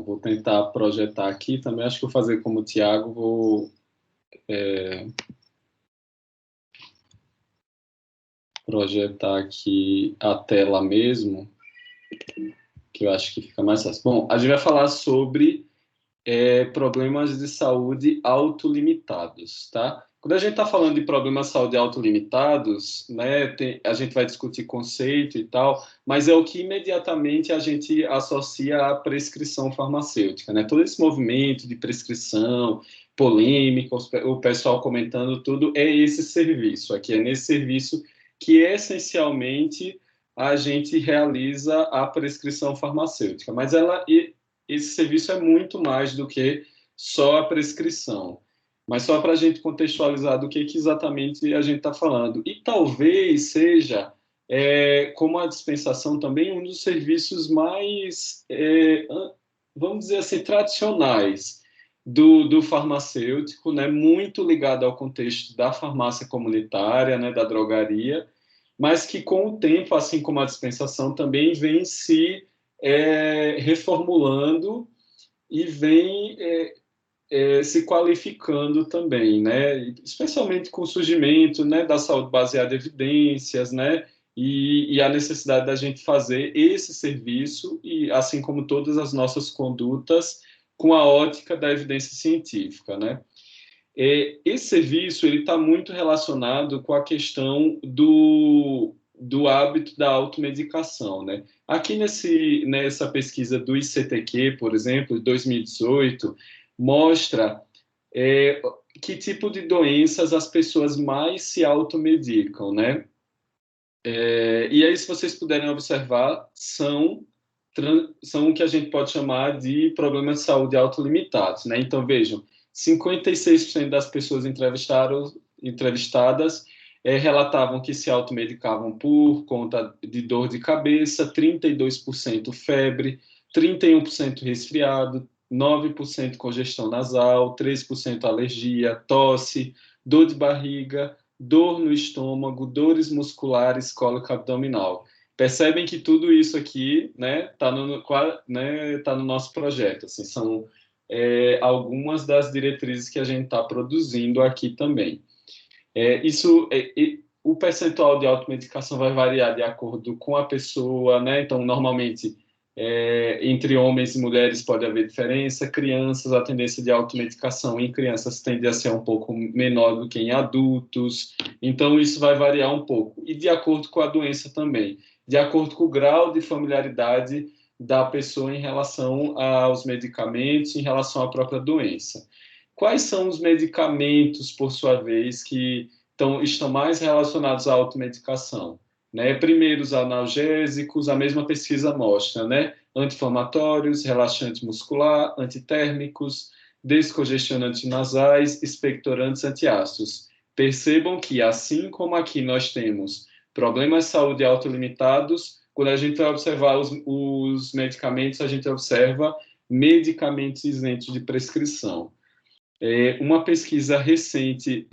vou tentar projetar aqui também. Acho que vou fazer como o Tiago, vou projetar aqui a tela mesmo, que eu acho que fica mais fácil. Bom, a gente vai falar sobre problemas de saúde autolimitados, tá? Quando a gente está falando de problemas de saúde autolimitados, né, a gente vai discutir conceito e tal, mas é o que imediatamente a gente associa à prescrição farmacêutica, né? Todo esse movimento de prescrição, polêmica, o pessoal comentando tudo, é esse serviço aqui, é nesse serviço que essencialmente a gente realiza a prescrição farmacêutica, mas esse serviço é muito mais do que só a prescrição. Mas só para a gente contextualizar do que exatamente a gente está falando. E talvez seja, como a dispensação também, um dos serviços mais, vamos dizer assim, tradicionais do farmacêutico, né? Muito ligado ao contexto da farmácia comunitária, né? Da drogaria, mas que com o tempo, assim como a dispensação, também vem se reformulando e vem se qualificando também, né? Especialmente com o surgimento, né, da saúde baseada em evidências, né? E a necessidade da gente fazer esse serviço, e assim como todas as nossas condutas, com a ótica da evidência científica, né? Esse serviço ele está muito relacionado com a questão do hábito da automedicação, né? Aqui nessa pesquisa do ICTQ, por exemplo, de 2018, mostra que tipo de doenças as pessoas mais se automedicam, né? E aí, se vocês puderem observar, são o que a gente pode chamar de problemas de saúde autolimitados, né? Então, vejam, 56% das pessoas entrevistadas relatavam que se automedicavam por conta de dor de cabeça, 32% febre, 31% resfriado, 9% congestão nasal, 3% alergia, tosse, dor de barriga, dor no estômago, dores musculares, cólica abdominal. Percebem que tudo isso aqui, né, tá no nosso projeto. Assim, são algumas das diretrizes que a gente está produzindo aqui também. O percentual de automedicação vai variar de acordo com a pessoa, né? Então, normalmente, entre homens e mulheres pode haver diferença. Crianças, a tendência de automedicação em crianças tende a ser um pouco menor do que em adultos. Então, isso vai variar um pouco. E de acordo com a doença também. De acordo com o grau de familiaridade da pessoa em relação aos medicamentos, em relação à própria doença. Quais são os medicamentos, por sua vez, que estão mais relacionados à automedicação? Né? Primeiro, os analgésicos, a mesma pesquisa mostra, né? Anti-inflamatórios, relaxante muscular, antitérmicos, descongestionantes nasais, expectorantes antiácidos. Percebam que, assim como aqui nós temos problemas de saúde autolimitados, quando a gente vai observar os medicamentos, a gente observa medicamentos isentos de prescrição. Uma pesquisa recente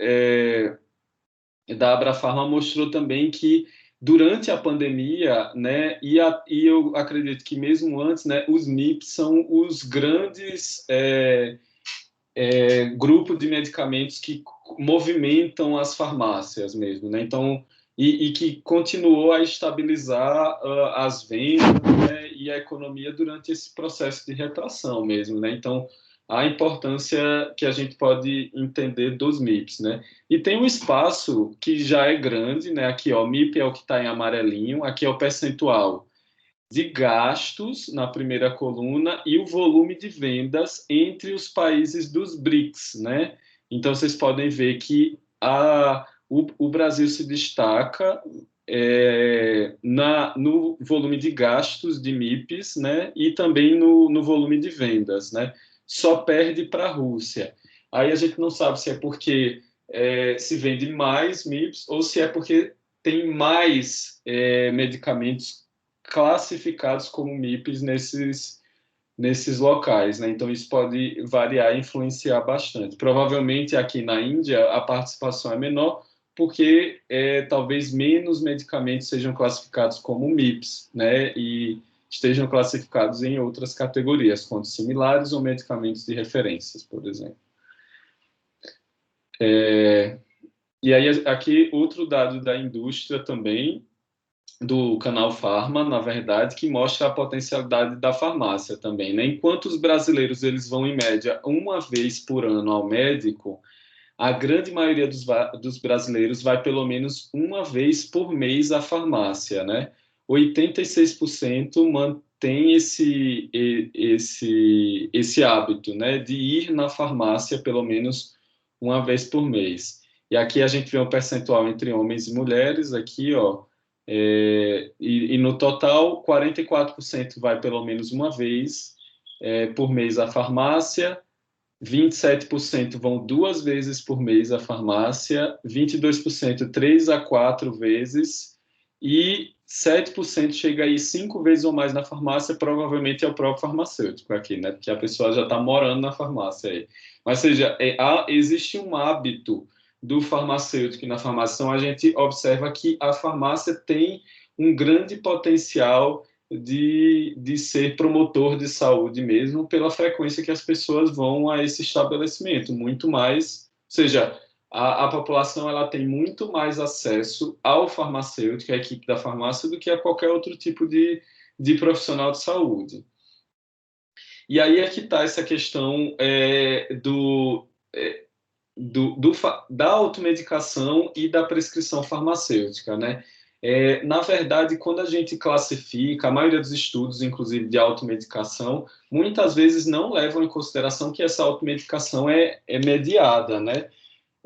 da Abrafarma mostrou também que durante a pandemia, né, e eu acredito que mesmo antes, né, os MIPs são os grandes grupos de medicamentos que movimentam as farmácias mesmo, né? Então, e que continuou a estabilizar as vendas, né, e a economia durante esse processo de retração mesmo, né? Então, a importância que a gente pode entender dos MIPs, né? E tem um espaço que já é grande, né? Aqui, ó, MIP é o que está em amarelinho, aqui é o percentual de gastos na primeira coluna e o volume de vendas entre os países dos BRICS, né? Então, vocês podem ver que o Brasil se destaca no volume de gastos de MIPs, né? E também no volume de vendas, né? Só perde para a Rússia. Aí a gente não sabe se é porque se vende mais MIPs ou se é porque tem mais medicamentos classificados como MIPs nesses locais, né? Então isso pode variar e influenciar bastante. Provavelmente aqui na Índia a participação é menor porque talvez menos medicamentos sejam classificados como MIPs, né? E estejam classificados em outras categorias, como similares ou medicamentos de referências, por exemplo. E aí, aqui, outro dado da indústria também, do Canal Farma, na verdade, que mostra a potencialidade da farmácia também, né? Enquanto os brasileiros eles vão, em média, uma vez por ano ao médico, a grande maioria dos brasileiros vai pelo menos uma vez por mês à farmácia, né? 86% mantém esse hábito, né, de ir na farmácia pelo menos uma vez por mês. E aqui a gente vê um percentual entre homens e mulheres, aqui, ó, e no total, 44% vai pelo menos uma vez por mês à farmácia, 27% vão 2 vezes por mês à farmácia, 22% 3 a 4 vezes, e 7% chega aí 5 vezes ou mais na farmácia, provavelmente é o próprio farmacêutico aqui, né? Porque a pessoa já está morando na farmácia aí. Mas, seja, existe um hábito do farmacêutico e na farmácia. Então, a gente observa que a farmácia tem um grande potencial de ser promotor de saúde mesmo, pela frequência que as pessoas vão a esse estabelecimento, muito mais, ou seja, a população ela tem muito mais acesso ao farmacêutico, à equipe da farmácia, do que a qualquer outro tipo de profissional de saúde. E aí é que está essa questão da automedicação e da prescrição farmacêutica, né? Na verdade, quando a gente classifica, a maioria dos estudos, inclusive de automedicação, muitas vezes não levam em consideração que essa automedicação é mediada, né?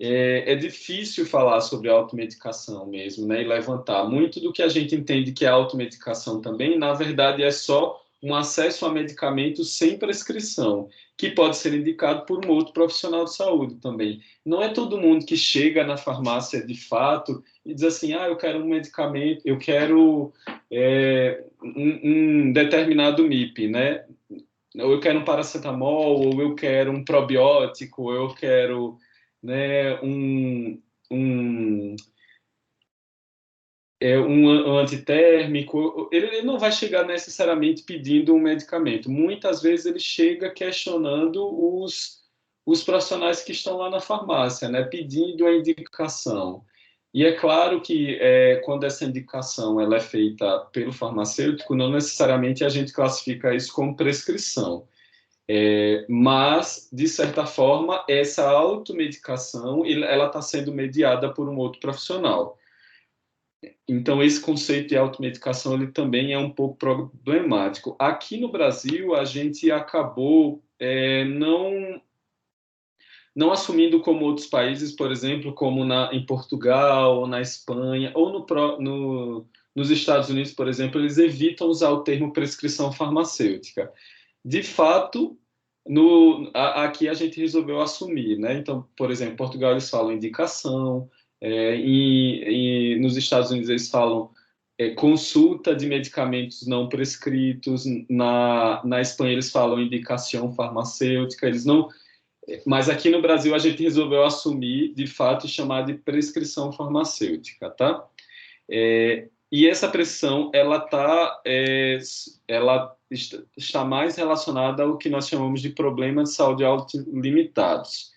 É difícil falar sobre automedicação mesmo, né? E levantar. Muito do que a gente entende que é automedicação também, na verdade, é só um acesso a medicamentos sem prescrição, que pode ser indicado por um outro profissional de saúde também. Não é todo mundo que chega na farmácia de fato e diz assim, eu quero um medicamento, eu quero um determinado MIP, né? Ou eu quero um paracetamol, ou eu quero um probiótico, ou eu quero, né, um antitérmico. Ele não vai chegar necessariamente pedindo um medicamento. Muitas vezes ele chega questionando os profissionais que estão lá na farmácia, né, pedindo a indicação. E é claro que quando essa indicação ela é feita pelo farmacêutico, não necessariamente a gente classifica isso como prescrição. Mas, de certa forma, essa automedicação ela está sendo mediada por um outro profissional. Então, esse conceito de automedicação ele também é um pouco problemático. Aqui no Brasil, a gente acabou não assumindo como outros países, por exemplo, como em Portugal, ou na Espanha, ou nos Estados Unidos, por exemplo, eles evitam usar o termo prescrição farmacêutica. De fato, aqui a gente resolveu assumir, né? Então, por exemplo, em Portugal eles falam indicação, nos Estados Unidos eles falam consulta de medicamentos não prescritos, na Espanha eles falam indicação farmacêutica, eles não... Mas aqui no Brasil a gente resolveu assumir, de fato, e chamar de prescrição farmacêutica, tá? E essa prescrição, ela está mais relacionada ao que nós chamamos de problemas de saúde autolimitados.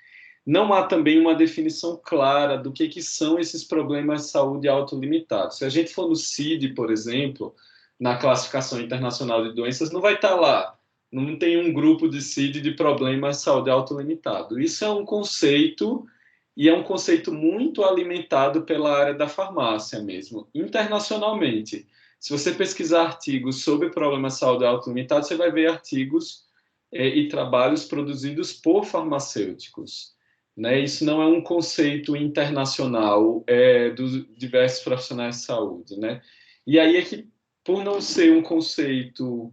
Não há também uma definição clara do que são esses problemas de saúde autolimitados. Se a gente for no CID, por exemplo, na Classificação Internacional de Doenças, não vai estar lá. Não tem um grupo de CID de problemas de saúde autolimitado. Isso é um conceito, e é um conceito muito alimentado pela área da farmácia mesmo, internacionalmente. Se você pesquisar artigos sobre problemas de saúde autolimitados, você vai ver artigos e trabalhos produzidos por farmacêuticos, né? Isso não é um conceito internacional dos diversos profissionais de saúde, né? E aí é que, por não ser um conceito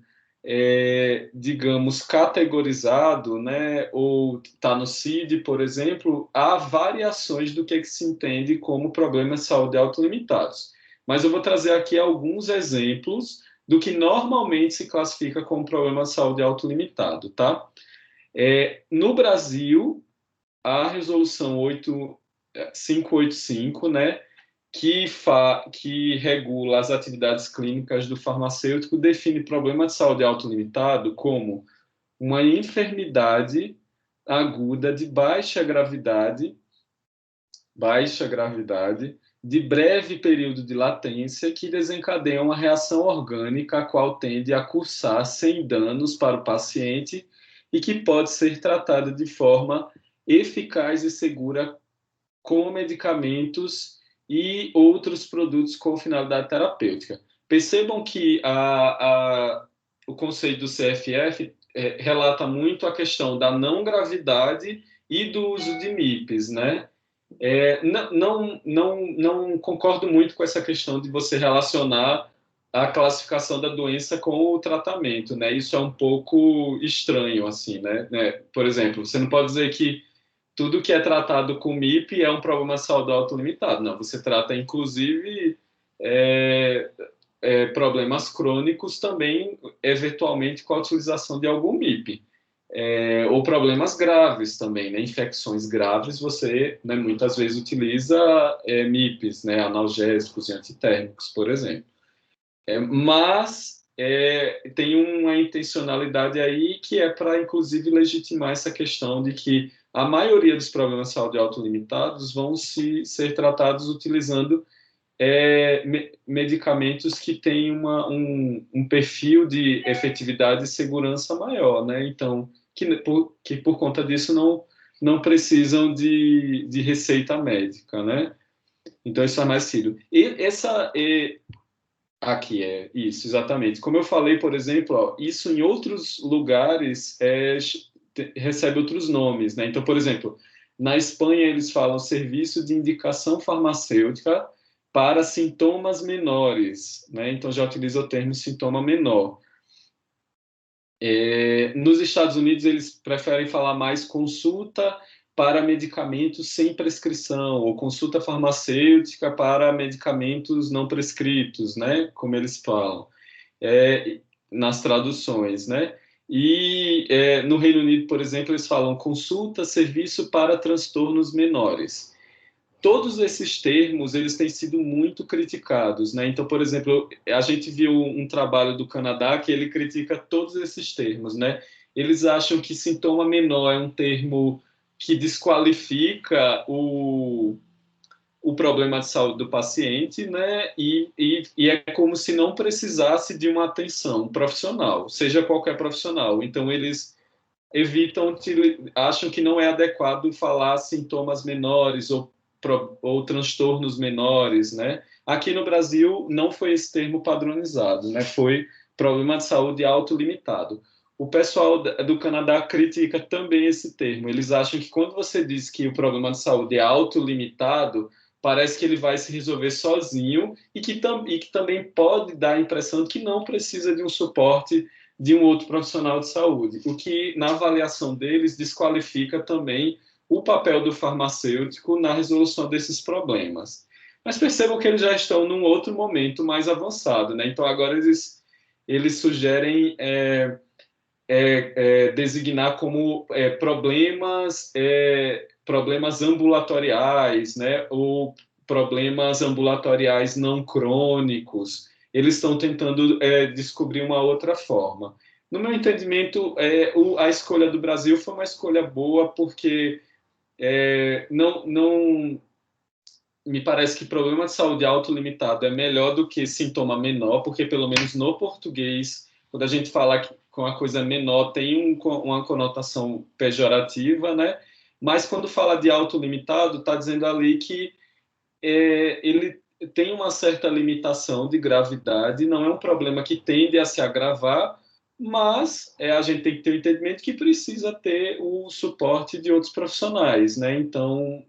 digamos, categorizado, né, ou está no CID, por exemplo, há variações do que se entende como problemas de saúde autolimitados. Mas eu vou trazer aqui alguns exemplos do que normalmente se classifica como problema de saúde autolimitado, tá? No Brasil, a resolução 585, né, que regula as atividades clínicas do farmacêutico, define problema de saúde autolimitado como uma enfermidade aguda de baixa gravidade, de breve período de latência, que desencadeia uma reação orgânica, a qual tende a cursar sem danos para o paciente e que pode ser tratada de forma eficaz e segura com medicamentos e outros produtos com finalidade terapêutica. Percebam que o conceito do CFF relata muito a questão da não gravidade e do uso de MIPs, né? Não concordo muito com essa questão de você relacionar a classificação da doença com o tratamento, né? Isso é um pouco estranho, assim, né? Por exemplo, você não pode dizer que tudo que é tratado com MIP é um problema de saúde autolimitado. Não, você trata, inclusive, é, problemas crônicos também, eventualmente, com a utilização de algum MIP. Ou problemas graves também, né? Infecções graves, você, né, muitas vezes utiliza MIPs, né? Analgésicos e antitérmicos, por exemplo. Mas tem uma intencionalidade aí que é para, inclusive, legitimar essa questão de que a maioria dos problemas de saúde autolimitados vão ser tratados utilizando medicamentos que têm um perfil de efetividade e segurança maior, né? Então, que por conta disso não precisam de receita médica, né? Então, isso é mais sírio. Aqui é isso, exatamente. Como eu falei, por exemplo, ó, isso em outros lugares recebe outros nomes, né? Então, por exemplo, na Espanha eles falam serviço de indicação farmacêutica para sintomas menores, né? Então já utiliza o termo sintoma menor. Nos Estados Unidos eles preferem falar mais consulta para medicamentos sem prescrição, ou consulta farmacêutica para medicamentos não prescritos, né? Como eles falam, nas traduções, né? E no Reino Unido, por exemplo, eles falam consulta, serviço para transtornos menores. Todos esses termos, eles têm sido muito criticados, né? Então, por exemplo, a gente viu um trabalho do Canadá que ele critica todos esses termos, né? Eles acham que sintoma menor é um termo que desqualifica o problema de saúde do paciente, né? E é como se não precisasse de uma atenção profissional, seja qualquer profissional. Então, eles evitam, acham que não é adequado falar sintomas menores ou transtornos menores, né? Aqui no Brasil não foi esse termo padronizado, né? Foi problema de saúde autolimitado. O pessoal do Canadá critica também esse termo. Eles acham que quando você diz que o problema de saúde é autolimitado, parece que ele vai se resolver sozinho e que também pode dar a impressão de que não precisa de um suporte de um outro profissional de saúde, o que, na avaliação deles, desqualifica também o papel do farmacêutico na resolução desses problemas. Mas percebam que eles já estão num outro momento mais avançado, né? Então, agora eles sugerem designar como problemas ambulatoriais, né? Ou problemas ambulatoriais não crônicos. Eles estão tentando descobrir uma outra forma. No meu entendimento, a escolha do Brasil foi uma escolha boa, porque não me parece que problema de saúde autolimitado é melhor do que sintoma menor, porque pelo menos no português, quando a gente fala com a coisa menor, tem uma conotação pejorativa, né? Mas quando fala de autolimitado, está dizendo ali que ele tem uma certa limitação de gravidade, não é um problema que tende a se agravar, mas a gente tem que ter o entendimento que precisa ter o suporte de outros profissionais, né? Então,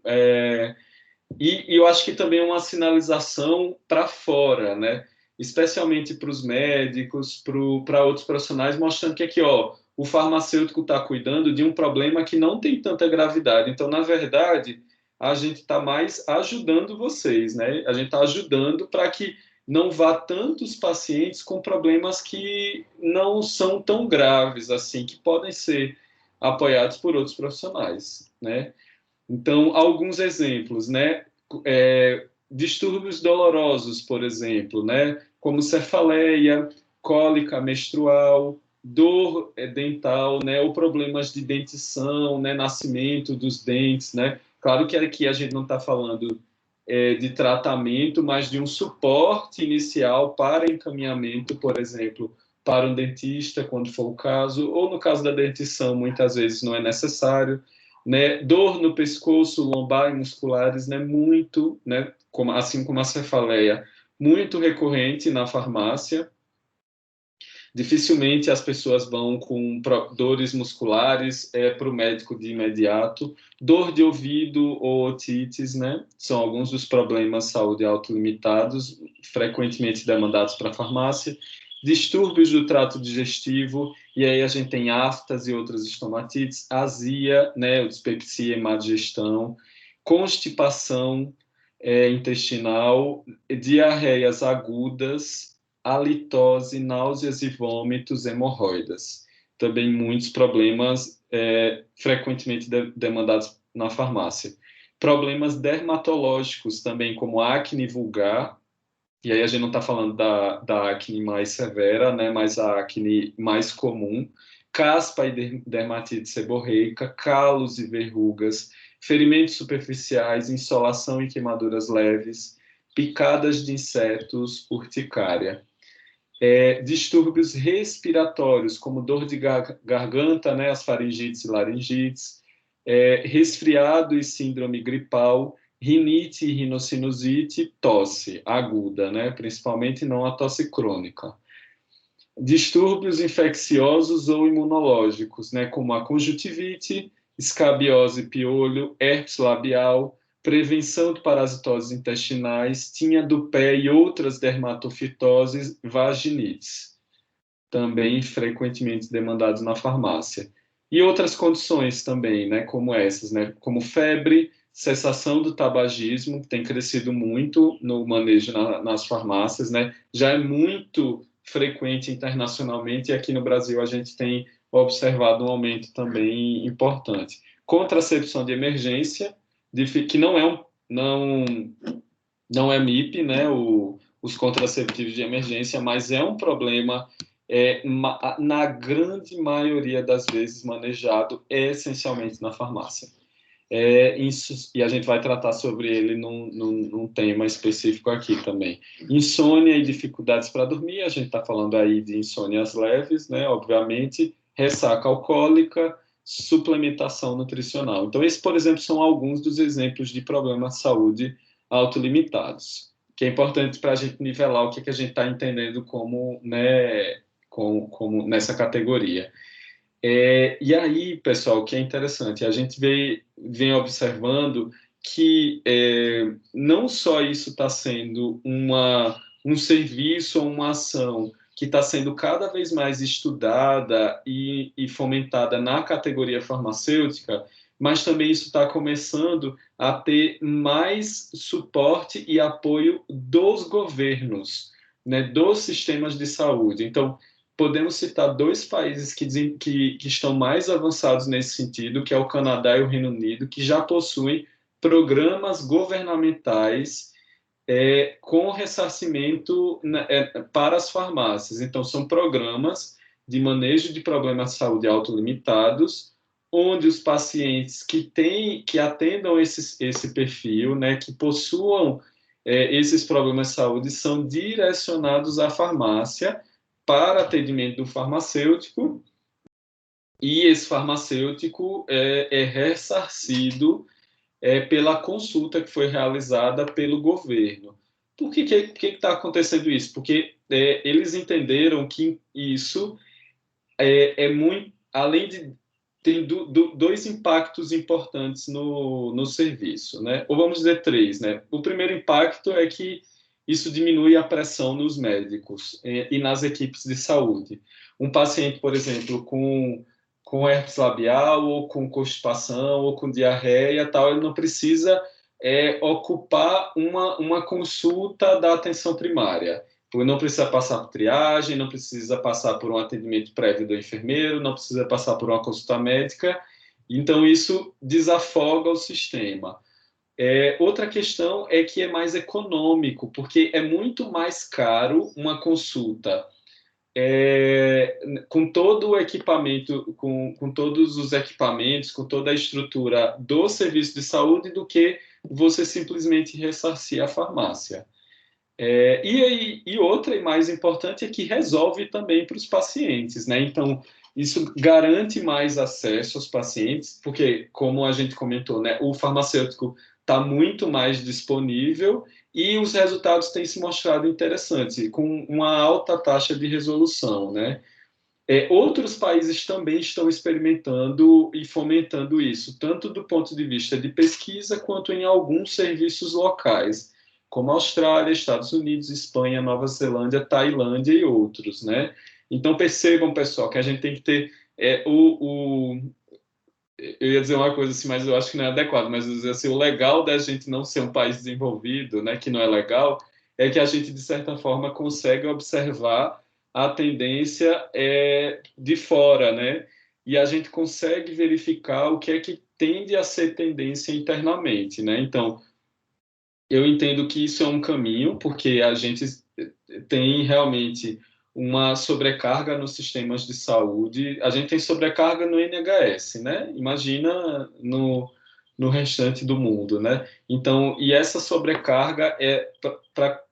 e eu acho que também é uma sinalização para fora, né? Especialmente para os médicos, para outros profissionais, mostrando que aqui, ó, o farmacêutico está cuidando de um problema que não tem tanta gravidade. Então, na verdade, a gente está mais ajudando vocês, né? A gente está ajudando para que não vá tantos pacientes com problemas que não são tão graves assim, que podem ser apoiados por outros profissionais, né? Então, alguns exemplos, né? distúrbios dolorosos, por exemplo, né? Como cefaleia, cólica menstrual, dor dental, né? Ou problemas de dentição, né? Nascimento dos dentes, né? Claro que aqui a gente não está falando de tratamento, mas de um suporte inicial para encaminhamento, por exemplo, para um dentista, quando for o caso, ou no caso da dentição, muitas vezes não é necessário, né? Dor no pescoço, lombar e musculares, né? Muito, né? Assim como a cefaleia, muito recorrente na farmácia. Dificilmente as pessoas vão com dores musculares para o médico de imediato. Dor de ouvido ou otites, né? São alguns dos problemas de saúde autolimitados, frequentemente demandados para a farmácia. Distúrbios do trato digestivo, e aí a gente tem aftas e outras estomatites, azia, né? Dispepsia e má digestão, constipação intestinal, diarreias agudas, halitose, náuseas e vômitos, hemorroidas. Também muitos problemas frequentemente demandados na farmácia. Problemas dermatológicos também, como acne vulgar, e aí a gente não está falando da acne mais severa, né, mas a acne mais comum, caspa e dermatite seborreica, calos e verrugas, ferimentos superficiais, insolação e queimaduras leves, picadas de insetos, urticária. Distúrbios respiratórios, como dor de garganta, né, as faringites e laringites, resfriado e síndrome gripal, rinite e rinocinusite, tosse aguda, né, principalmente não a tosse crônica. Distúrbios infecciosos ou imunológicos, né, como a conjuntivite, escabiose, piolho, herpes labial, prevenção de parasitoses intestinais, tinha do pé e outras dermatofitoses, vaginites, também frequentemente demandados na farmácia. E outras condições também, né, como essas, né, como febre, cessação do tabagismo, que tem crescido muito no manejo nas farmácias, né, já é muito frequente internacionalmente, e aqui no Brasil a gente tem observado um aumento também importante. Contracepção de emergência, que não é MIP, né, os contraceptivos de emergência, mas é um problema, na grande maioria das vezes, manejado essencialmente na farmácia. E a gente vai tratar sobre ele num tema específico aqui também. Insônia e dificuldades para dormir, a gente está falando aí de insônias leves, né, obviamente, ressaca alcoólica, suplementação nutricional. Então, esses, por exemplo, são alguns dos exemplos de problemas de saúde autolimitados, que é importante para a gente nivelar o que a gente está entendendo como, né, como nessa categoria. E aí, pessoal, o que é interessante, a gente vem observando que não só isso está sendo um serviço ou uma ação que está sendo cada vez mais estudada e fomentada na categoria farmacêutica, mas também isso está começando a ter mais suporte e apoio dos governos, né, dos sistemas de saúde. Então, podemos citar dois países que estão mais avançados nesse sentido, que é o Canadá e o Reino Unido, que já possuem programas governamentais com ressarcimento para as farmácias. Então, são programas de manejo de problemas de saúde autolimitados, onde os pacientes que atendam esse perfil, né, que possuam esses problemas de saúde, são direcionados à farmácia para atendimento do farmacêutico, e esse farmacêutico é ressarcido pela consulta que foi realizada pelo governo. Por que está acontecendo isso? Porque eles entenderam que isso muito, além de tem dois impactos importantes no serviço, né? Ou vamos dizer três, né? O primeiro impacto é que isso diminui a pressão nos médicos e nas equipes de saúde. Um paciente, por exemplo, com herpes labial, ou com constipação, ou com diarreia, tal, ele não precisa ocupar uma consulta da atenção primária. Não precisa passar por triagem, não precisa passar por um atendimento prévio do enfermeiro, não precisa passar por uma consulta médica. Então, isso desafoga o sistema. Outra questão é que é mais econômico, porque é muito mais caro uma consulta com todo o equipamento, com todos os equipamentos, com toda a estrutura do serviço de saúde, do que você simplesmente ressarcir a farmácia. E outra, e mais importante, é que resolve também para os pacientes, né? Então, isso garante mais acesso aos pacientes, porque, como a gente comentou, né, o farmacêutico está muito mais disponível e os resultados têm se mostrado interessantes, com uma alta taxa de resolução, né? Outros países também estão experimentando e fomentando isso, tanto do ponto de vista de pesquisa, quanto em alguns serviços locais, como Austrália, Estados Unidos, Espanha, Nova Zelândia, Tailândia e outros, né? Então percebam, pessoal, que a gente tem que ter eu ia dizer uma coisa assim, mas eu acho que não é adequado, mas eu dizer assim, o legal da gente não ser um país desenvolvido, né, que não é legal, é que a gente, de certa forma, consegue observar a tendência de fora, né? E a gente consegue verificar o que é que tende a ser tendência internamente, né? Então, eu entendo que isso é um caminho, porque a gente tem realmente uma sobrecarga nos sistemas de saúde. A gente tem sobrecarga no NHS, né? Imagina no restante do mundo, né? Então, e essa sobrecarga para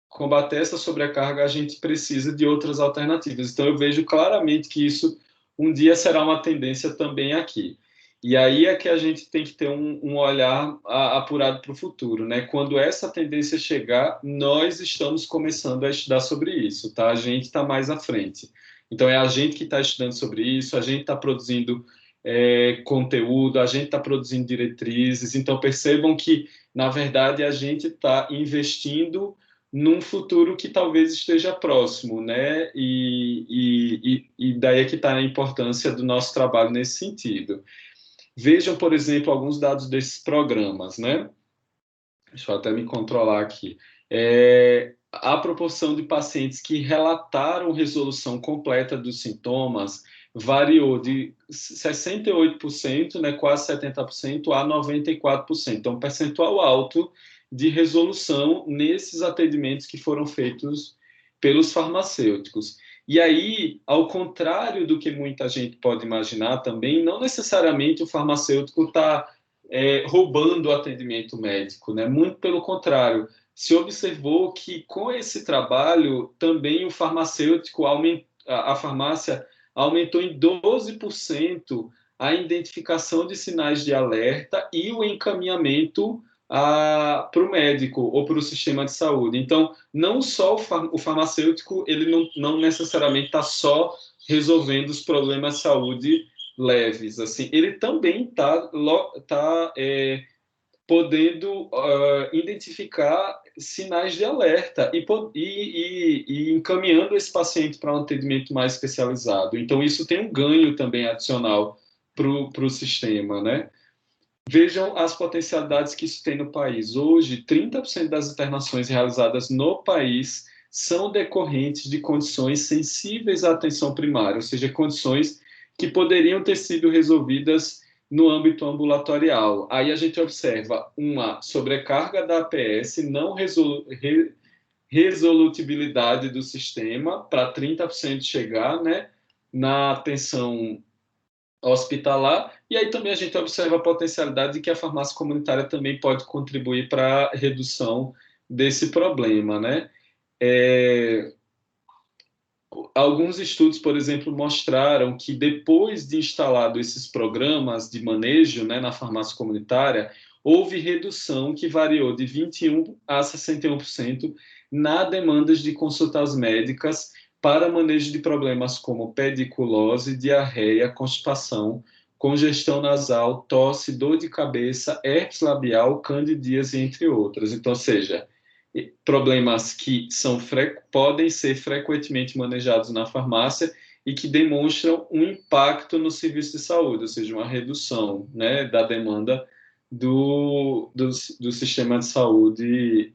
combater essa sobrecarga, a gente precisa de outras alternativas. Então, eu vejo claramente que isso um dia será uma tendência também aqui. E aí é que a gente tem que ter um olhar apurado para o futuro, né? Quando essa tendência chegar, nós estamos começando a estudar sobre isso, tá? A gente está mais à frente. Então, é a gente que está estudando sobre isso, a gente está produzindo conteúdo, a gente está produzindo diretrizes. Então, percebam que, na verdade, a gente está investindo num futuro que talvez esteja próximo, né? E daí é que está a importância do nosso trabalho nesse sentido. Vejam, por exemplo, alguns dados desses programas, né? Deixa eu até me controlar aqui. A proporção de pacientes que relataram resolução completa dos sintomas variou de 68%, né, quase 70%, a 94%. Então, um percentual alto de resolução nesses atendimentos que foram feitos pelos farmacêuticos. E aí, ao contrário do que muita gente pode imaginar também, não necessariamente o farmacêutico está roubando o atendimento médico, né? Muito pelo contrário, se observou que com esse trabalho também o farmacêutico a farmácia aumentou em 12% a identificação de sinais de alerta e o encaminhamento para o médico ou para o sistema de saúde. Então, não só o farmacêutico, ele não necessariamente está só resolvendo os problemas de saúde leves, assim, ele também está podendo identificar sinais de alerta e encaminhando esse paciente para um atendimento mais especializado. Então, isso tem um ganho também adicional para o sistema, né? Vejam as potencialidades que isso tem no país. Hoje, 30% das internações realizadas no país são decorrentes de condições sensíveis à atenção primária, ou seja, condições que poderiam ter sido resolvidas no âmbito ambulatorial. Aí a gente observa uma sobrecarga da APS, não resolutibilidade do sistema, para 30% chegar, né, na atenção hospitalar, e aí também a gente observa a potencialidade de que a farmácia comunitária também pode contribuir para a redução desse problema, né? Alguns estudos, por exemplo, mostraram que depois de instalado esses programas de manejo, né, na farmácia comunitária, houve redução que variou de 21 a 61% na demandas de consultas médicas para manejo de problemas como pediculose, diarreia, constipação, congestão nasal, tosse, dor de cabeça, herpes labial, candidíase, entre outras. Então, ou seja, problemas que podem ser frequentemente manejados na farmácia e que demonstram um impacto no serviço de saúde, ou seja, uma redução, né, da demanda do sistema de saúde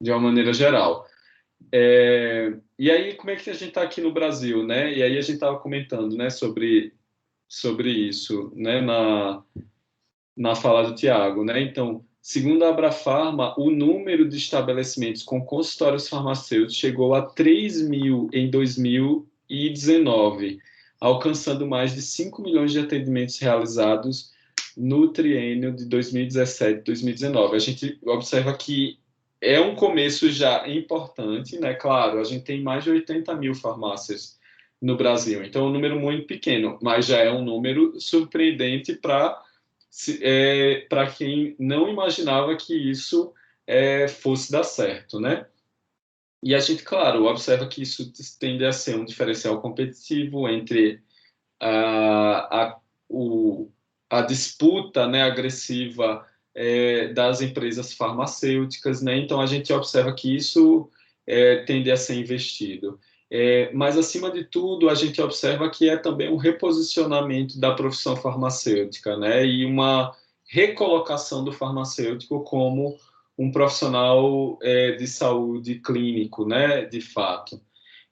de uma maneira geral. E aí, como é que a gente está aqui no Brasil, né? E aí a gente estava comentando, né, sobre isso, né, na fala do Tiago, né? Então, Segundo a Abrafarma, o número de estabelecimentos com consultórios farmacêuticos chegou a 3 mil em 2019, alcançando mais de 5 milhões de atendimentos realizados no triênio de 2017 e 2019. A gente observa que é um começo já importante, né? Claro, a gente tem mais de 80 mil farmácias no Brasil, então é um número muito pequeno, mas já é um número surpreendente para quem não imaginava que isso fosse dar certo, né? E a gente, claro, observa que isso tende a ser um diferencial competitivo entre a, a, o, a disputa, né, agressiva das empresas farmacêuticas, né? Então a gente observa que isso tende a ser investido. Mas, acima de tudo, a gente observa que é também um reposicionamento da profissão farmacêutica, né? E uma recolocação do farmacêutico como um profissional de saúde clínico, né? De fato.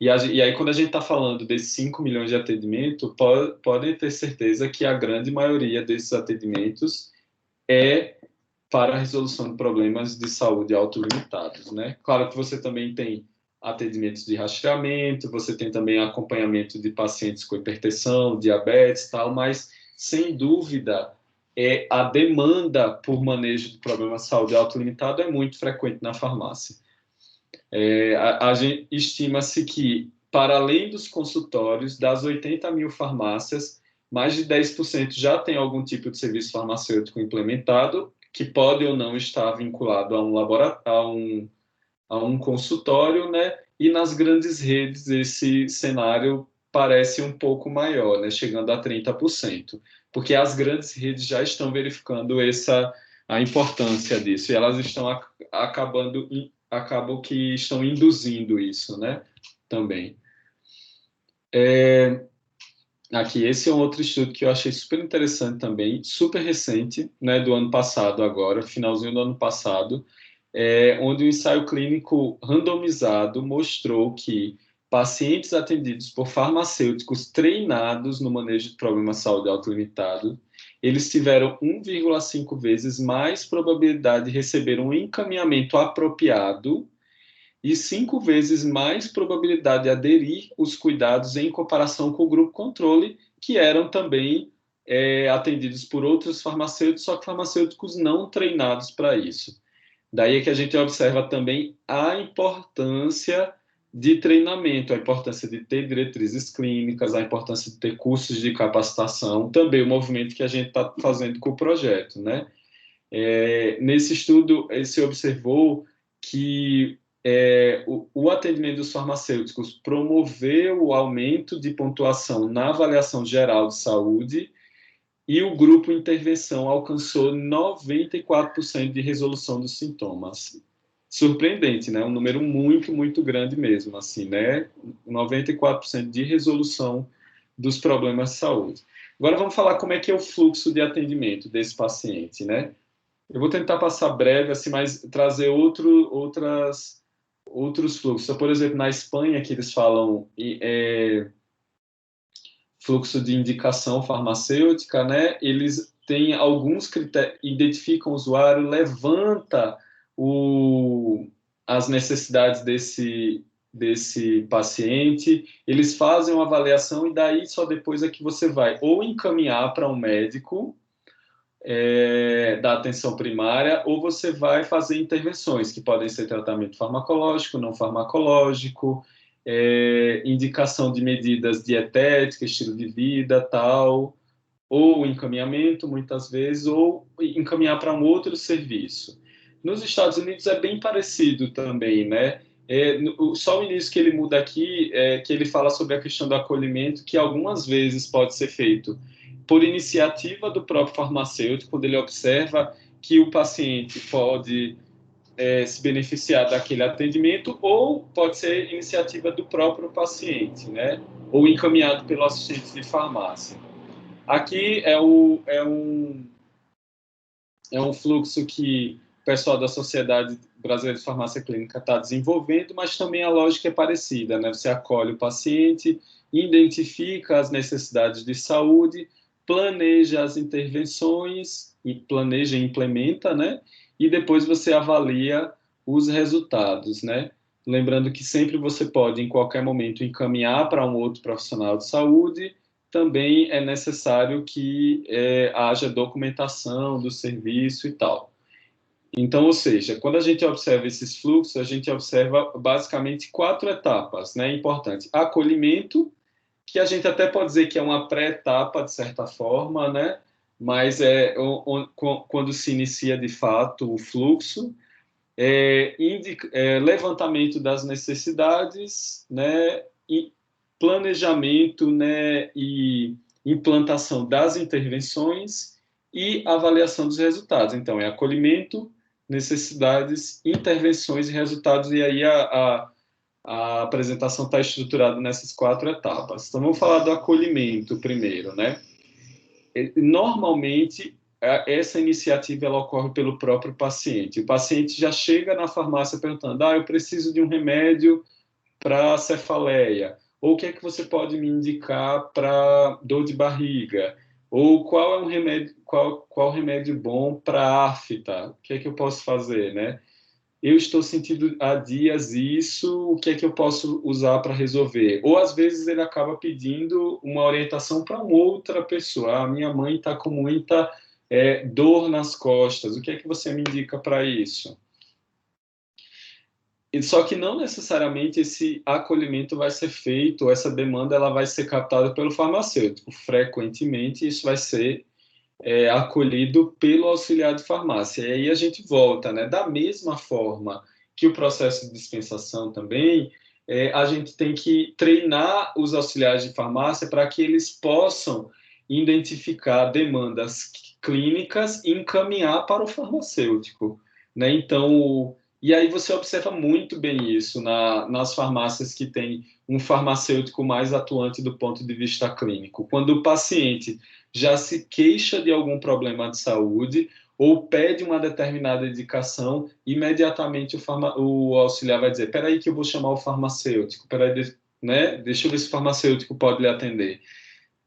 E aí, quando a gente está falando desses 5 milhões de atendimentos, podem ter certeza que a grande maioria desses atendimentos é para a resolução de problemas de saúde autolimitados, né? Claro que você também tem atendimentos de rastreamento, você tem também acompanhamento de pacientes com hipertensão, diabetes, tal, mas sem dúvida a demanda por manejo de problemas de saúde autolimitado é muito frequente na farmácia. A gente estima-se que, para além dos consultórios, das 80 mil farmácias, mais de 10% já tem algum tipo de serviço farmacêutico implementado, que pode ou não estar vinculado a um laboratório, a um consultório, né? E nas grandes redes esse cenário parece um pouco maior, né? Chegando a 30%, porque as grandes redes já estão verificando a importância disso e elas estão acabam que estão induzindo isso, né? Também. Aqui, esse é um outro estudo que eu achei super interessante também, super recente, né, do ano passado agora, finalzinho do ano passado, onde o ensaio clínico randomizado mostrou que pacientes atendidos por farmacêuticos treinados no manejo de problemas de saúde autolimitado, eles tiveram 1,5 vezes mais probabilidade de receber um encaminhamento apropriado e 5 vezes mais probabilidade de aderir os cuidados em comparação com o grupo controle, que eram também atendidos por outros farmacêuticos, só que farmacêuticos não treinados para isso. Daí é que a gente observa também a importância de treinamento, a importância de ter diretrizes clínicas, a importância de ter cursos de capacitação, também o movimento que a gente está fazendo com o projeto, né? Nesse estudo, se observou que o atendimento dos farmacêuticos promoveu o aumento de pontuação na avaliação geral de saúde e o grupo intervenção alcançou 94% de resolução dos sintomas. Surpreendente, né? Um número muito, muito grande mesmo, assim, né? 94% de resolução dos problemas de saúde. Agora vamos falar como é que é o fluxo de atendimento desse paciente, né? Eu vou tentar passar breve, assim, mas trazer outros fluxos. Então, por exemplo, na Espanha, que eles falam fluxo de indicação farmacêutica, né? Eles têm alguns critérios, identificam o usuário, levanta as necessidades desse paciente, eles fazem uma avaliação e daí só depois é que você vai ou encaminhar para um médico da atenção primária, ou você vai fazer intervenções, que podem ser tratamento farmacológico, não farmacológico, indicação de medidas dietéticas, estilo de vida, tal, ou encaminhamento, muitas vezes, ou encaminhar para um outro serviço. Nos Estados Unidos é bem parecido também, né? Só o início que ele muda aqui é que ele fala sobre a questão do acolhimento, que algumas vezes pode ser feito por iniciativa do próprio farmacêutico, quando ele observa que o paciente pode se beneficiar daquele atendimento, ou pode ser iniciativa do próprio paciente, né? Ou encaminhado pelo assistente de farmácia. Aqui é um fluxo que o pessoal da Sociedade Brasileira de Farmácia Clínica está desenvolvendo, mas também a lógica é parecida, né? Você acolhe o paciente, identifica as necessidades de saúde, planeja as intervenções, e planeja e implementa, né? E depois você avalia os resultados, né? Lembrando que sempre você pode, em qualquer momento, encaminhar para um outro profissional de saúde. Também é necessário que haja documentação do serviço e tal. Então, ou seja, quando a gente observa esses fluxos, a gente observa basicamente quatro etapas, né, importantes. Acolhimento, que a gente até pode dizer que é uma pré-etapa, de certa forma, né, mas quando se inicia de fato o fluxo. Levantamento das necessidades, né, e planejamento, né, e implantação das intervenções e avaliação dos resultados. Então, é acolhimento, necessidades, intervenções e resultados, e aí a apresentação está estruturada nessas quatro etapas. Então, vamos falar do acolhimento primeiro, né? Normalmente, essa iniciativa ela ocorre pelo próprio paciente. O paciente já chega na farmácia perguntando: eu preciso de um remédio para cefaleia, ou o que é que você pode me indicar para dor de barriga, ou qual é um remédio, qual remédio bom para afta, o que é que eu posso fazer, né? Eu estou sentindo há dias isso, o que é que eu posso usar para resolver? Ou às vezes ele acaba pedindo uma orientação para outra pessoa. A minha mãe está com muita dor nas costas, o que é que você me indica para isso? Só que não necessariamente esse acolhimento vai ser feito, essa demanda ela vai ser captada pelo farmacêutico. Frequentemente isso vai ser acolhido pelo auxiliar de farmácia. E aí a gente volta, né? Da mesma forma que o processo de dispensação também, a gente tem que treinar os auxiliares de farmácia para que eles possam identificar demandas clínicas e encaminhar para o farmacêutico, né? Então, e aí você observa muito bem isso nas farmácias que tem um farmacêutico mais atuante do ponto de vista clínico. Quando o paciente já se queixa de algum problema de saúde ou pede uma determinada indicação, imediatamente o auxiliar vai dizer: peraí que eu vou chamar o farmacêutico, peraí, né? Deixa eu ver se o farmacêutico pode lhe atender.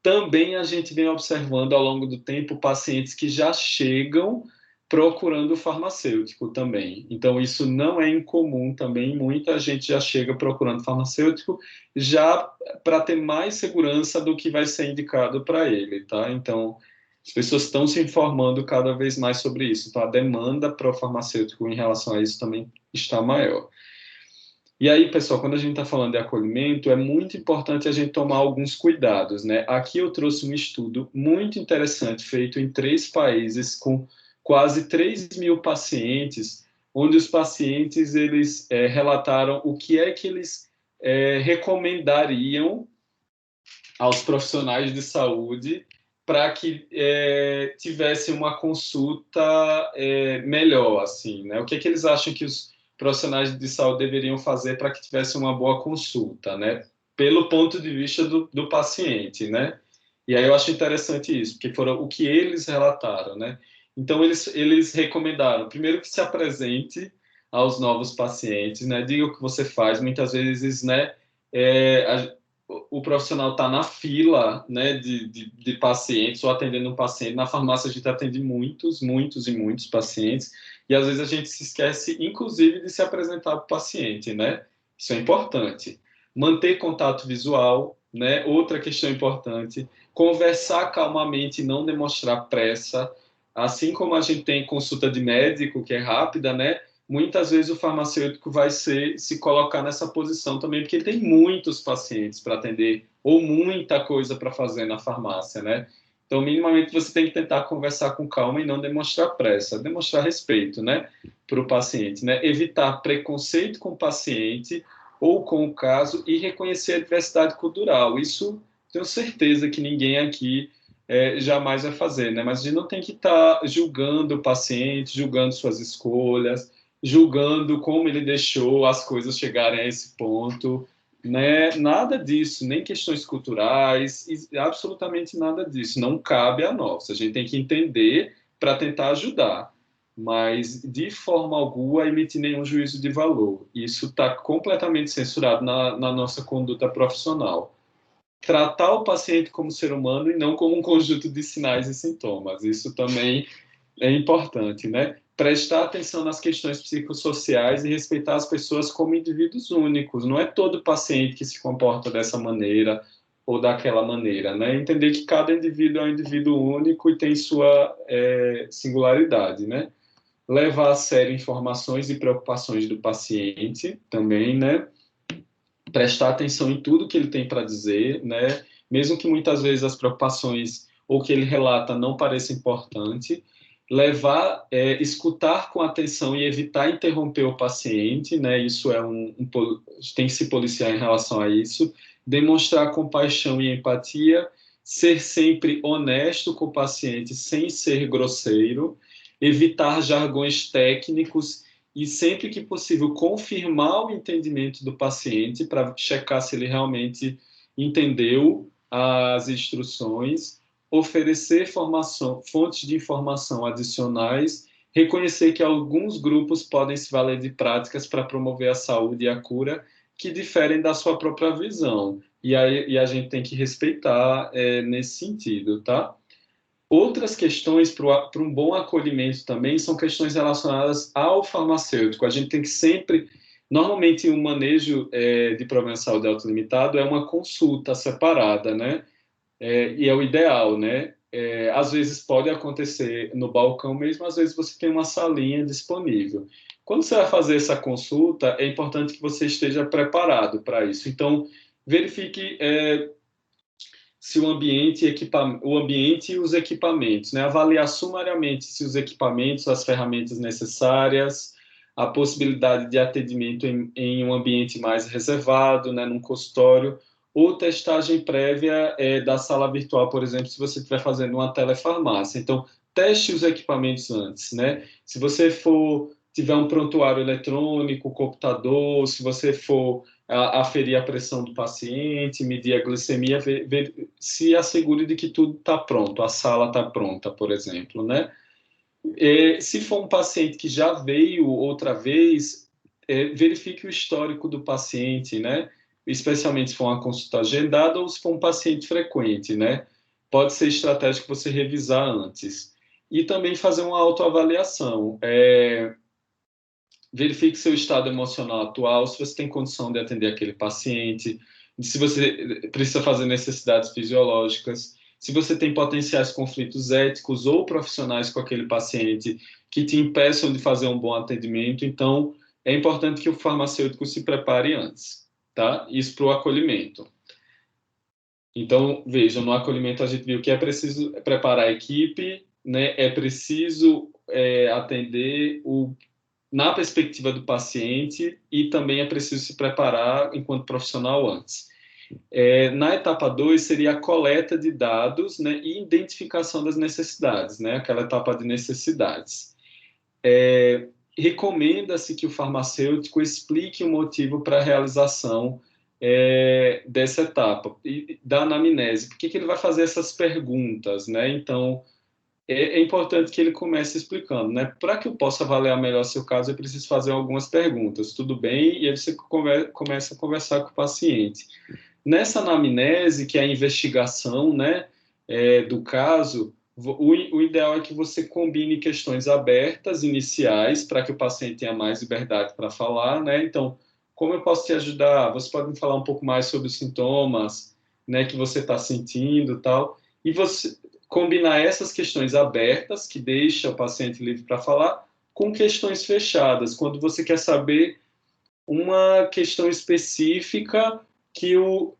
Também a gente vem observando ao longo do tempo pacientes que já chegam procurando farmacêutico também. Então, isso não é incomum também. Muita gente já chega procurando farmacêutico já para ter mais segurança do que vai ser indicado para ele, tá? Então, as pessoas estão se informando cada vez mais sobre isso. Então, a demanda para o farmacêutico em relação a isso também está maior. E aí, pessoal, quando a gente está falando de acolhimento, é muito importante a gente tomar alguns cuidados, né? Aqui eu trouxe um estudo muito interessante, feito em 3 países, com quase 3.000 pacientes, onde os pacientes, eles relataram o que é que eles recomendariam aos profissionais de saúde para que tivesse uma consulta melhor, assim, né? O que é que eles acham que os profissionais de saúde deveriam fazer para que tivesse uma boa consulta, né? Pelo ponto de vista do paciente, né? E aí eu acho interessante isso, porque foram o que eles relataram, né? Então eles recomendaram, primeiro, que se apresente aos novos pacientes, né? Diga o que você faz. Muitas vezes, né? O profissional está na fila, né, de pacientes ou atendendo um paciente. Na farmácia a gente atende muitos, muitos e muitos pacientes, e às vezes a gente se esquece, inclusive, de se apresentar para o paciente, né? Isso é importante. Manter contato visual, né? Outra questão importante. Conversar calmamente e não demonstrar pressa. Assim como a gente tem consulta de médico, que é rápida, né? Muitas vezes o farmacêutico vai se colocar nessa posição também, porque ele tem muitos pacientes para atender ou muita coisa para fazer na farmácia, né? Então, minimamente, você tem que tentar conversar com calma e não demonstrar pressa, demonstrar respeito, né, para o paciente, né? Evitar preconceito com o paciente ou com o caso e reconhecer a diversidade cultural. Isso, tenho certeza que ninguém aqui jamais vai fazer, né? Mas a gente não tem que estar julgando o paciente, julgando suas escolhas, julgando como ele deixou as coisas chegarem a esse ponto, né? Nada disso, nem questões culturais, absolutamente nada disso. Não cabe a nós. A gente tem que entender para tentar ajudar, mas de forma alguma emitir nenhum juízo de valor. Isso está completamente censurado na nossa conduta profissional. tratar o paciente como ser humano e não como um conjunto de sinais e sintomas. Isso também é importante, né? Prestar atenção nas questões psicossociais e respeitar as pessoas como indivíduos únicos. Não é todo paciente que se comporta dessa maneira ou daquela maneira, né? Entender que cada indivíduo é um indivíduo único e tem sua singularidade, né? Levar a sério informações e preocupações do paciente também, né? Prestar atenção em tudo que ele tem para dizer, né? Mesmo que muitas vezes as preocupações ou que ele relata não pareçam importante, escutar com atenção e evitar interromper o paciente, né? Isso é tem que se policiar em relação a isso. Demonstrar compaixão e empatia, ser sempre honesto com o paciente sem ser grosseiro, evitar jargões técnicos e, sempre que possível, confirmar o entendimento do paciente para checar se ele realmente entendeu as instruções, oferecer fontes de informação adicionais, reconhecer que alguns grupos podem se valer de práticas para promover a saúde e a cura que diferem da sua própria visão. E a gente tem que respeitar nesse sentido, tá? Outras questões para um bom acolhimento também são questões relacionadas ao farmacêutico. A gente tem que sempre, normalmente, um manejo de problema de saúde autolimitado é uma consulta separada, né? E é o ideal, né? Às vezes pode acontecer no balcão mesmo, às vezes você tem uma salinha disponível. Quando você vai fazer essa consulta, é importante que você esteja preparado para isso. Então, verifique se o ambiente e os equipamentos, né? Avaliar sumariamente se os equipamentos, as ferramentas necessárias, a possibilidade de atendimento em um ambiente mais reservado, né? Num consultório, ou testagem prévia da sala virtual, por exemplo, se você estiver fazendo uma telefarmácia. Então, teste os equipamentos antes, né? Se você tiver um prontuário eletrônico, computador, se você for aferir a pressão do paciente, medir a glicemia, se assegure de que tudo está pronto, a sala está pronta, por exemplo, né? Se for um paciente que já veio outra vez, verifique o histórico do paciente, né? Especialmente se for uma consulta agendada ou se for um paciente frequente, né? Pode ser estratégico você revisar antes. E também fazer uma autoavaliação. Verifique seu estado emocional atual, se você tem condição de atender aquele paciente, se você precisa fazer necessidades fisiológicas, se você tem potenciais conflitos éticos ou profissionais com aquele paciente que te impeçam de fazer um bom atendimento. Então, é importante que o farmacêutico se prepare antes, tá? Isso para o acolhimento. Então, vejam, no acolhimento a gente viu que é preciso preparar a equipe, né? É preciso atender na perspectiva do paciente e também é preciso se preparar enquanto profissional antes. Na etapa 2 seria a coleta de dados, né, e identificação das necessidades, né, aquela etapa de necessidades. Recomenda-se que o farmacêutico explique o motivo para a realização dessa etapa, e da anamnese. Por que ele vai fazer essas perguntas, né? Então, é importante que ele comece explicando, né? Para que eu possa avaliar melhor seu caso, eu preciso fazer algumas perguntas, tudo bem? E aí você começa a conversar com o paciente. Nessa anamnese, que é a investigação, né, do caso, o ideal é que você combine questões abertas, iniciais, para que o paciente tenha mais liberdade para falar, né? Então, como eu posso te ajudar? Você pode me falar um pouco mais sobre os sintomas, né, que você está sentindo, tal. E você combinar essas questões abertas, que deixa o paciente livre para falar, com questões fechadas, quando você quer saber uma questão específica que o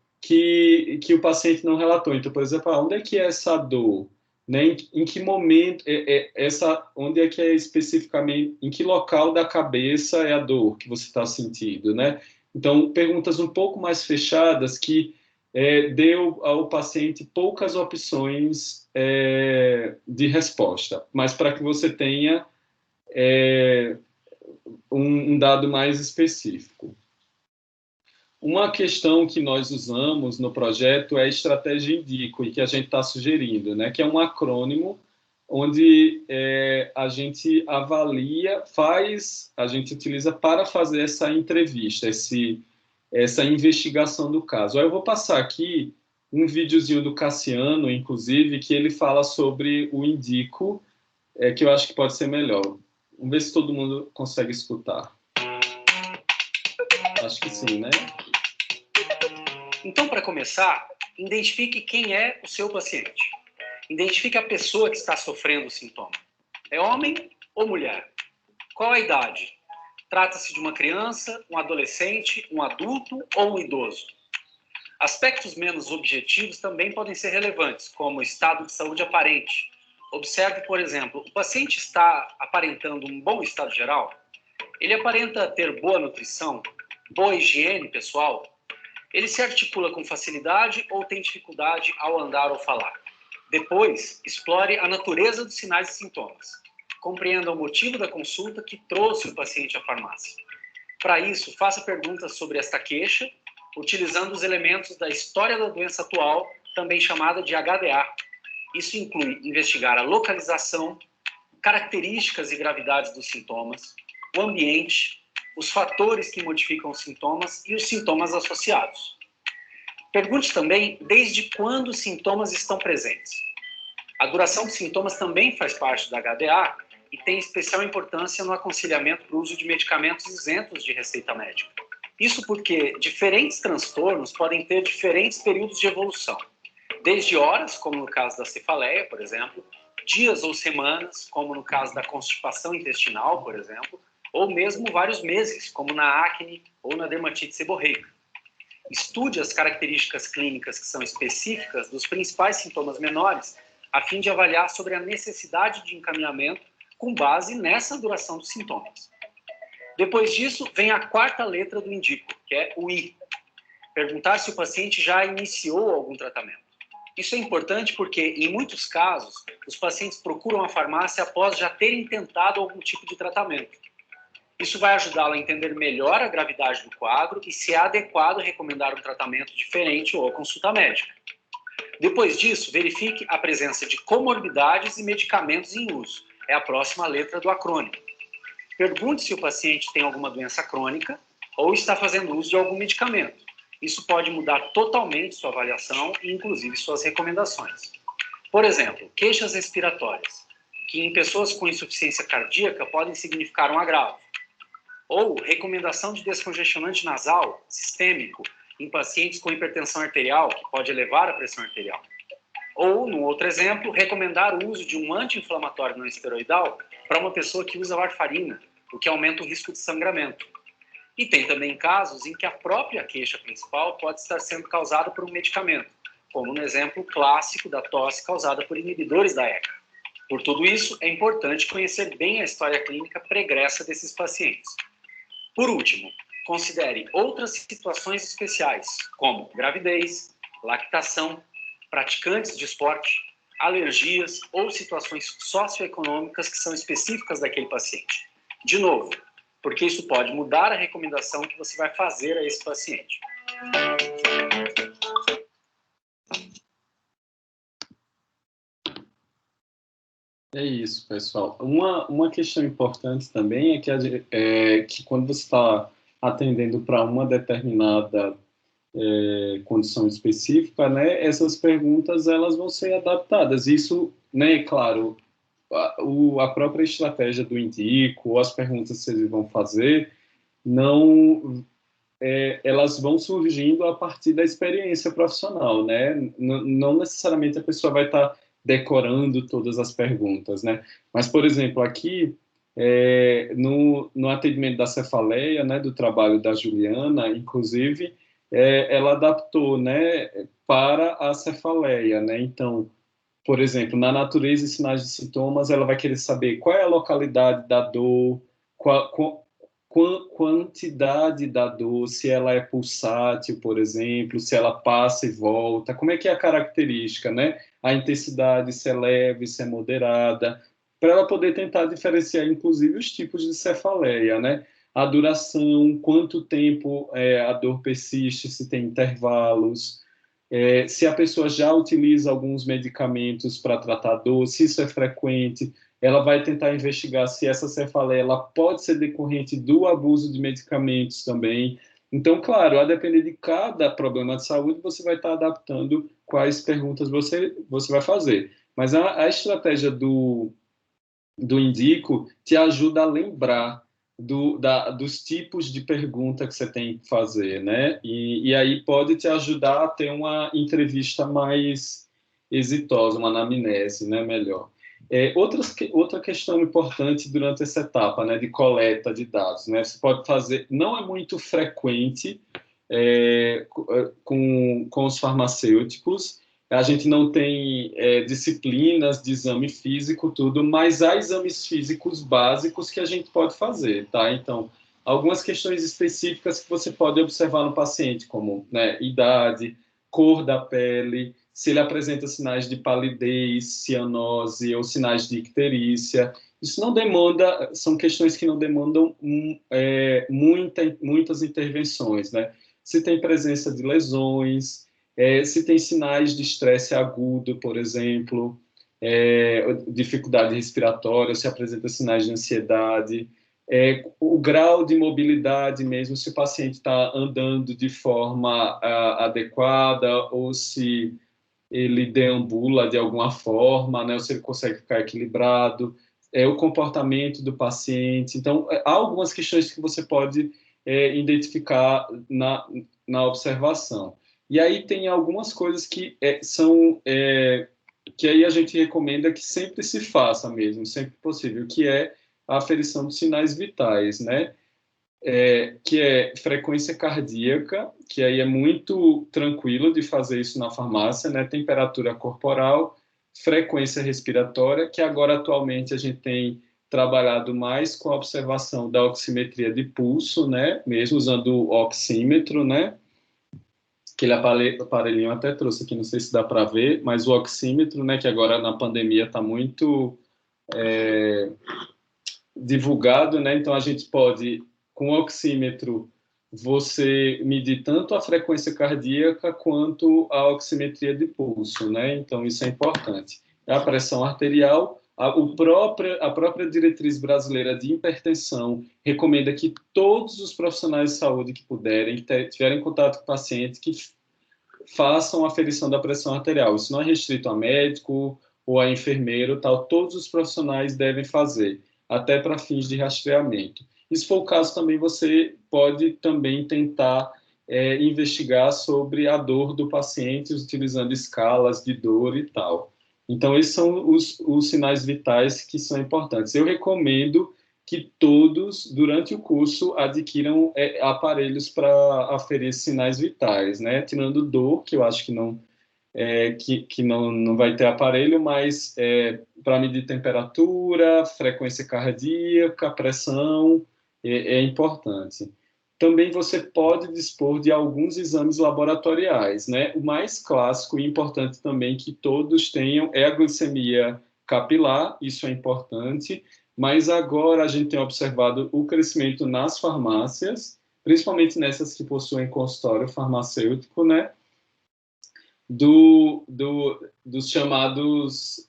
paciente não relatou. Então, por exemplo, onde é que é essa dor? Né? Em que momento, onde é que é especificamente, em que local da cabeça é a dor que você está sentindo, né? Então, perguntas um pouco mais fechadas que deu ao paciente poucas opções de resposta, mas para que você tenha um dado mais específico. Uma questão que nós usamos no projeto é a estratégia Indico, e que a gente está sugerindo, né, que é um acrônimo onde a gente avalia, a gente utiliza para fazer essa entrevista, essa investigação do caso. Aí eu vou passar aqui um videozinho do Cassiano, inclusive, que ele fala sobre o Indico, que eu acho que pode ser melhor. Vamos ver se todo mundo consegue escutar. Acho que sim, né? Então, para começar, identifique quem é o seu paciente. Identifique a pessoa que está sofrendo o sintoma. É homem ou mulher? Qual a idade? Trata-se de uma criança, um adolescente, um adulto ou um idoso? Aspectos menos objetivos também podem ser relevantes, como o estado de saúde aparente. Observe, por exemplo, o paciente está aparentando um bom estado geral? Ele aparenta ter boa nutrição, boa higiene pessoal? Ele se articula com facilidade ou tem dificuldade ao andar ou falar? Depois, explore a natureza dos sinais e sintomas. Compreenda o motivo da consulta que trouxe o paciente à farmácia. Para isso, faça perguntas sobre esta queixa, utilizando os elementos da história da doença atual, também chamada de HDA. Isso inclui investigar a localização, características e gravidades dos sintomas, o ambiente, os fatores que modificam os sintomas e os sintomas associados. Pergunte também desde quando os sintomas estão presentes. A duração dos sintomas também faz parte da HDA e tem especial importância no aconselhamento para o uso de medicamentos isentos de receita médica. Isso porque diferentes transtornos podem ter diferentes períodos de evolução, desde horas, como no caso da cefaleia, por exemplo, dias ou semanas, como no caso da constipação intestinal, por exemplo, ou mesmo vários meses, como na acne ou na dermatite seborreica. Estude as características clínicas que são específicas dos principais sintomas menores, a fim de avaliar sobre a necessidade de encaminhamento com base nessa duração dos sintomas. Depois disso, vem a quarta letra do Indico, que é o I. Perguntar se o paciente já iniciou algum tratamento. Isso é importante porque, em muitos casos, os pacientes procuram a farmácia após já terem tentado algum tipo de tratamento. Isso vai ajudá-lo a entender melhor a gravidade do quadro e se é adequado recomendar um tratamento diferente ou a consulta médica. Depois disso, verifique a presença de comorbidades e medicamentos em uso. É a próxima letra do acrônimo. Pergunte se o paciente tem alguma doença crônica ou está fazendo uso de algum medicamento. Isso pode mudar totalmente sua avaliação e, inclusive, suas recomendações. Por exemplo, queixas respiratórias, que em pessoas com insuficiência cardíaca podem significar um agravo. Ou recomendação de descongestionante nasal sistêmico em pacientes com hipertensão arterial, que pode elevar a pressão arterial. Ou, no outro exemplo, recomendar o uso de um anti-inflamatório não esteroidal para uma pessoa que usa warfarina, o que aumenta o risco de sangramento. E tem também casos em que a própria queixa principal pode estar sendo causada por um medicamento, como no exemplo clássico da tosse causada por inibidores da ECA. Por tudo isso, é importante conhecer bem a história clínica pregressa desses pacientes. Por último, considere outras situações especiais, como gravidez, lactação, praticantes de esporte, alergias ou situações socioeconômicas que são específicas daquele paciente. De novo, porque isso pode mudar a recomendação que você vai fazer a esse paciente. É isso, pessoal. Uma questão importante também que quando você está atendendo para uma determinada condição específica, né, essas perguntas elas vão ser adaptadas. Isso, né, claro, a própria estratégia do Indico, ou as perguntas que vocês vão fazer, não, elas vão surgindo a partir da experiência profissional, né? Não necessariamente a pessoa vai estar decorando todas as perguntas, né? Mas, por exemplo, aqui, no atendimento da cefaleia, né, do trabalho da Juliana, inclusive, ela adaptou, né, para a cefaleia, né? Então, por exemplo, na natureza e sinais de sintomas, ela vai querer saber qual é a localidade da dor, quantidade da dor, se ela é pulsátil, por exemplo, se ela passa e volta, como é que é a característica, né? A intensidade, se é leve, se é moderada, para ela poder tentar diferenciar, inclusive, os tipos de cefaleia, né? A duração, quanto tempo a dor persiste, se tem intervalos, se a pessoa já utiliza alguns medicamentos para tratar dor, se isso é frequente, ela vai tentar investigar se essa cefaleia ela pode ser decorrente do abuso de medicamentos também. Então, claro, a depender de cada problema de saúde, você vai estar adaptando quais perguntas você vai fazer. Mas a estratégia do Indico te ajuda a lembrar dos tipos de pergunta que você tem que fazer, né? E aí pode te ajudar a ter uma entrevista mais exitosa, uma anamnese, né? Melhor. Outra questão importante durante essa etapa, né, de coleta de dados, né? Você pode fazer, não é muito frequente com os farmacêuticos, a gente não tem disciplinas de exame físico, tudo, mas há exames físicos básicos que a gente pode fazer, tá? Então, algumas questões específicas que você pode observar no paciente, como, né, idade, cor da pele, se ele apresenta sinais de palidez, cianose ou sinais de icterícia. Isso não demanda, são questões que não demandam muitas intervenções, né? Se tem presença de lesões, se tem sinais de estresse agudo, por exemplo, dificuldade respiratória, se apresenta sinais de ansiedade, o grau de mobilidade mesmo, se o paciente está andando de forma adequada ou se ele deambula de alguma forma, né, ou se ele consegue ficar equilibrado, o comportamento do paciente. Então, há algumas questões que você pode identificar na observação. E aí tem algumas coisas que que aí a gente recomenda que sempre se faça mesmo, sempre possível, que é a aferição dos sinais vitais, né? Que é frequência cardíaca, que aí é muito tranquilo de fazer isso na farmácia, né? Temperatura corporal, frequência respiratória, que agora atualmente a gente tem trabalhado mais com a observação da oximetria de pulso, né? Mesmo usando o oxímetro, né? Aquele aparelhinho até trouxe aqui, não sei se dá para ver, mas o oxímetro, né? Que agora na pandemia está muito divulgado, né? Então a gente pode, com o oxímetro, você medir tanto a frequência cardíaca quanto a oximetria de pulso, né? Então isso é importante. A pressão arterial, a própria diretriz brasileira de hipertensão recomenda que todos os profissionais de saúde que puderem, que tiverem contato com o paciente, que façam a aferição da pressão arterial. Isso não é restrito a médico ou a enfermeiro, tal. Todos os profissionais devem fazer, até para fins de rastreamento. E se for o caso, também você pode também tentar investigar sobre a dor do paciente, utilizando escalas de dor e tal. Então, esses são os sinais vitais que são importantes. Eu recomendo que todos, durante o curso, adquiram aparelhos para aferir sinais vitais, né? Tirando dor, que eu acho que não vai ter aparelho, mas para medir temperatura, frequência cardíaca, pressão, é importante. Também você pode dispor de alguns exames laboratoriais, né? O mais clássico e importante também que todos tenham é a glicemia capilar, isso é importante, mas agora a gente tem observado o crescimento nas farmácias, principalmente nessas que possuem consultório farmacêutico, né? Dos chamados,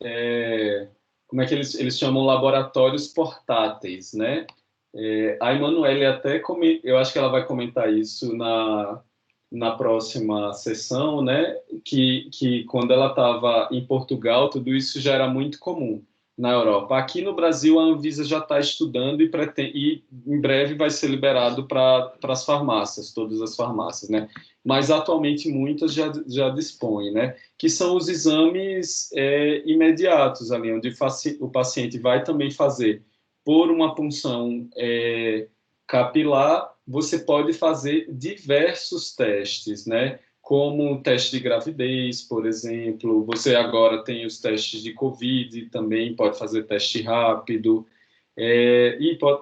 como é que eles chamam, laboratórios portáteis, né? A Emanuele até, eu acho que ela vai comentar isso na próxima sessão, né? Que quando ela estava em Portugal, tudo isso já era muito comum na Europa. Aqui no Brasil, a Anvisa já está estudando e em breve vai ser liberado para as farmácias, todas as farmácias, né? Mas atualmente muitas já dispõem, né? Que são os exames imediatos ali, onde o paciente vai também fazer por uma punção capilar, você pode fazer diversos testes, né? Como o teste de gravidez, por exemplo. Você agora tem os testes de Covid, também pode fazer teste rápido.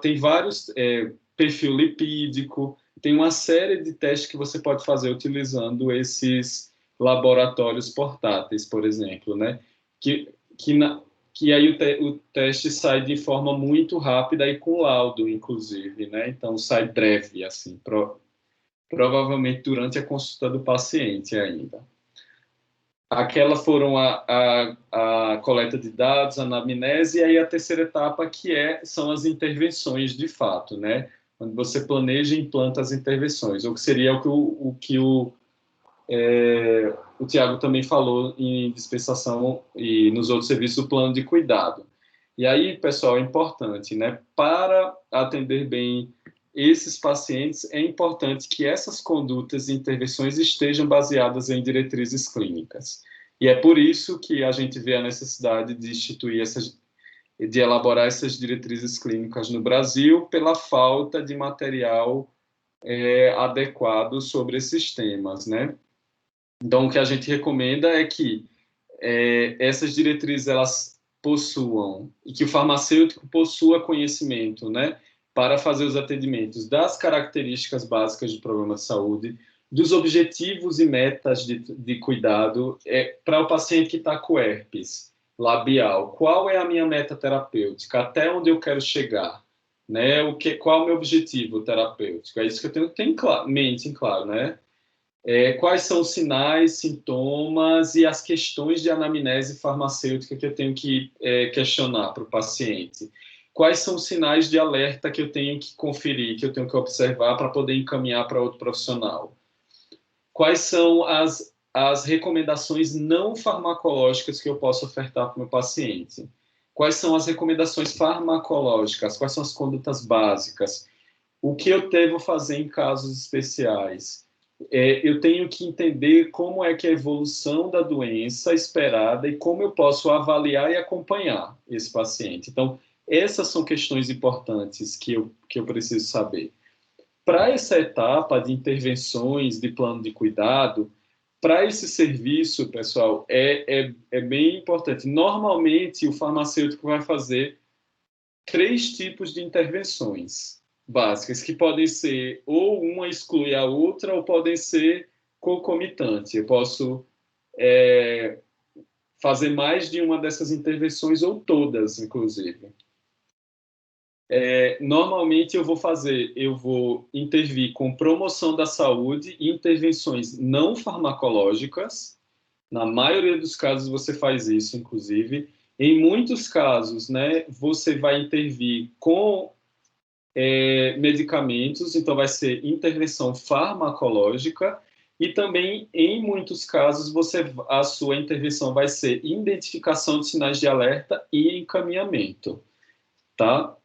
Tem vários, perfil lipídico, tem uma série de testes que você pode fazer utilizando esses laboratórios portáteis, por exemplo, né? Que aí o teste sai de forma muito rápida e com laudo, inclusive, né? Então, sai breve, assim, provavelmente durante a consulta do paciente ainda. Aquela foram a coleta de dados, a anamnese, e aí a terceira etapa, são as intervenções de fato, né? onde você planeja e implanta as intervenções, ou que seria o que o Tiago também falou em dispensação e nos outros serviços do plano de cuidado. E aí, pessoal, é importante, né? Para atender bem esses pacientes, é importante que essas condutas e intervenções estejam baseadas em diretrizes clínicas. E é por isso que a gente vê a necessidade de instituir de elaborar essas diretrizes clínicas no Brasil, pela falta de material adequado sobre esses temas, né? Então, o que a gente recomenda é que essas diretrizes elas possuam e que o farmacêutico possua conhecimento, né, para fazer os atendimentos das características básicas de problema de saúde, dos objetivos e metas de cuidado para o paciente que está com herpes labial. Qual é a minha meta terapêutica? Até onde eu quero chegar? Né? Qual é o meu objetivo terapêutico? É isso que eu tenho que ter em mente, claro, né? Quais são os sinais, sintomas e as questões de anamnese farmacêutica que eu tenho que questionar para o paciente? Quais são os sinais de alerta que eu tenho que conferir, que eu tenho que observar para poder encaminhar para outro profissional? Quais são as recomendações não farmacológicas que eu posso ofertar para o meu paciente? Quais são as recomendações farmacológicas? Quais são as condutas básicas? O que eu devo fazer em casos especiais? Eu tenho que entender como é que é a evolução da doença esperada e como eu posso avaliar e acompanhar esse paciente. Então, essas são questões importantes que eu preciso saber. Para essa etapa de intervenções de plano de cuidado, para esse serviço, pessoal, é bem importante. Normalmente, o farmacêutico vai fazer 3 tipos de intervenções básicas, que podem ser ou uma exclui a outra, ou podem ser concomitantes. Eu posso fazer mais de uma dessas intervenções, ou todas, inclusive. Normalmente eu vou intervir com promoção da saúde e intervenções não farmacológicas. Na maioria dos casos você faz isso, inclusive. Em muitos casos, né, você vai intervir com medicamentos, então vai ser intervenção farmacológica, e também, em muitos casos, a sua intervenção vai ser identificação de sinais de alerta e encaminhamento, tá?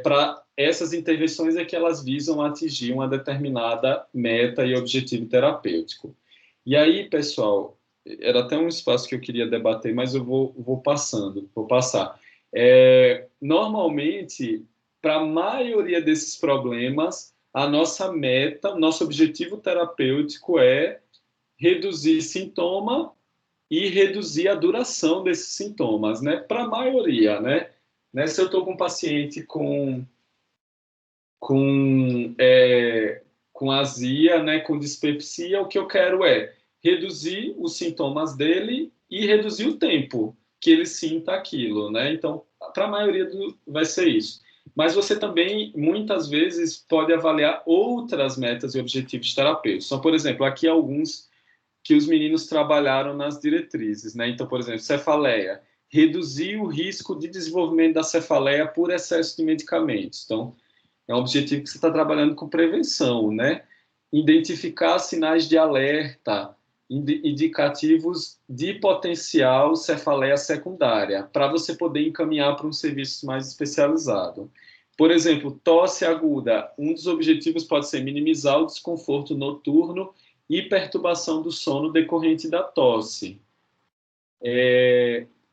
Para essas intervenções é que elas visam atingir uma determinada meta e objetivo terapêutico. E aí, pessoal, era até um espaço que eu queria debater, mas eu vou passar. Normalmente, para a maioria desses problemas, a nossa meta, nosso objetivo terapêutico é reduzir sintoma e reduzir a duração desses sintomas, né? Para a maioria, né? Se eu estou com um paciente com azia, né, com dispepsia, o que eu quero é reduzir os sintomas dele e reduzir o tempo que ele sinta aquilo, né? Então, para a maioria vai ser isso. Mas você também, muitas vezes, pode avaliar outras metas e objetivos terapêuticos. Então, por exemplo, aqui alguns que os meninos trabalharam nas diretrizes, né? Então, por exemplo, cefaleia, reduzir o risco de desenvolvimento da cefaleia por excesso de medicamentos. Então, é um objetivo que você está trabalhando com prevenção, né? Identificar sinais de alerta, indicativos de potencial cefaleia secundária, para você poder encaminhar para um serviço mais especializado. Por exemplo, tosse aguda. Um dos objetivos pode ser minimizar o desconforto noturno e perturbação do sono decorrente da tosse.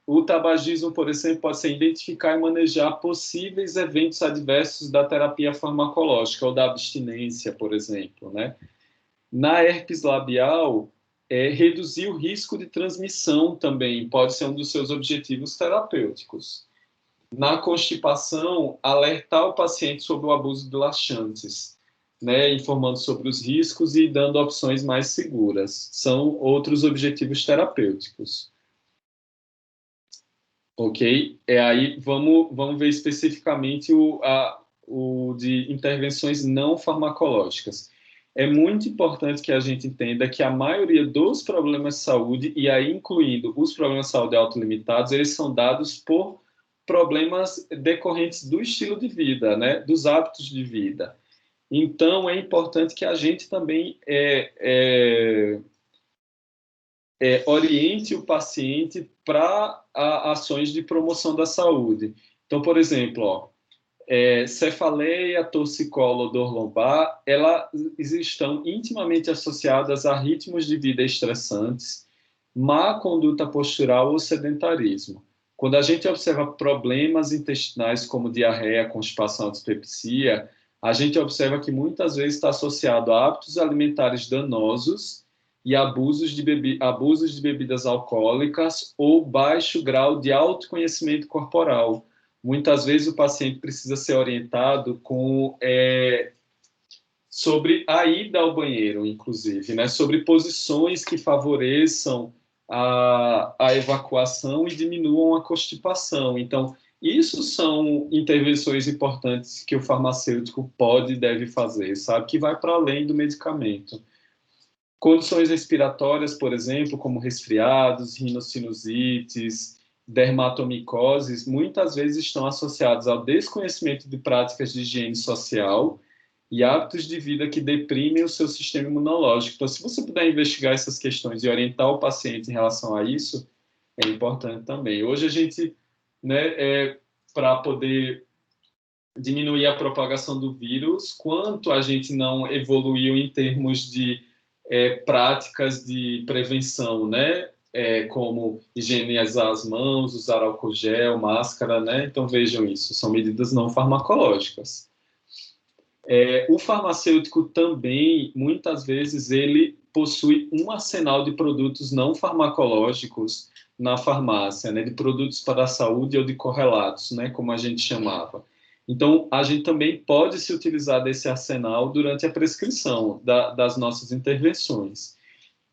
O tabagismo, por exemplo, pode ser identificar e manejar possíveis eventos adversos da terapia farmacológica ou da abstinência, por exemplo, né? Na herpes labial, reduzir o risco de transmissão também pode ser um dos seus objetivos terapêuticos. Na constipação, alertar o paciente sobre o abuso de laxantes, né? Informando sobre os riscos e dando opções mais seguras. São outros objetivos terapêuticos. Ok? Aí vamos ver especificamente o de intervenções não farmacológicas. É muito importante que a gente entenda que a maioria dos problemas de saúde, e aí incluindo os problemas de saúde autolimitados, eles são dados por problemas decorrentes do estilo de vida, né? Dos hábitos de vida. Então, é importante que a gente também oriente o paciente para ações de promoção da saúde. Então, por exemplo, cefaleia, torcicolo, dor lombar, elas estão intimamente associadas a ritmos de vida estressantes, má conduta postural ou sedentarismo. Quando a gente observa problemas intestinais como diarreia, constipação, dispepsia, a gente observa que muitas vezes está associado a hábitos alimentares danosos e abusos de bebidas alcoólicas ou baixo grau de autoconhecimento corporal. Muitas vezes o paciente precisa ser orientado sobre a ida ao banheiro, inclusive, né? Sobre posições que favoreçam a evacuação e diminuam a constipação. Então, isso são intervenções importantes que o farmacêutico pode e deve fazer, sabe? Que vai para além do medicamento. Condições respiratórias, por exemplo, como resfriados, rinossinusites, dermatomicoses, muitas vezes estão associados ao desconhecimento de práticas de higiene social e hábitos de vida que deprimem o seu sistema imunológico. Então, se você puder investigar essas questões e orientar o paciente em relação a isso, é importante também. Hoje a gente, né, para poder diminuir a propagação do vírus, quanto a gente não evoluiu em termos de práticas de prevenção, né? Como higienizar as mãos, usar álcool gel, máscara, né? Então vejam isso, são medidas não farmacológicas. O farmacêutico também, muitas vezes, ele possui um arsenal de produtos não farmacológicos na farmácia, né? De produtos para a saúde ou de correlatos, né? Como a gente chamava. Então, a gente também pode se utilizar desse arsenal durante a prescrição das nossas intervenções,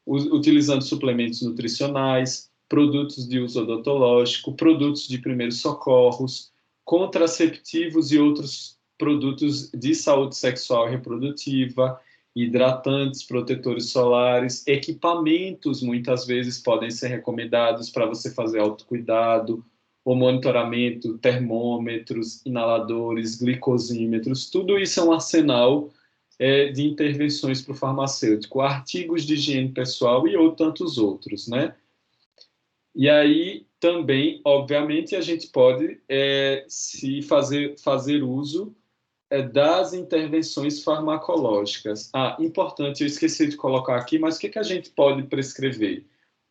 utilizando suplementos nutricionais, produtos de uso odontológico, produtos de primeiros socorros, contraceptivos e outros produtos de saúde sexual e reprodutiva, hidratantes, protetores solares, equipamentos muitas vezes podem ser recomendados para você fazer autocuidado, o monitoramento, termômetros, inaladores, glicosímetros, tudo isso é um arsenal de intervenções para o farmacêutico, artigos de higiene pessoal e tantos outros, né? E aí também, obviamente, a gente pode se fazer uso das intervenções farmacológicas. Importante, eu esqueci de colocar aqui, mas o que a gente pode prescrever?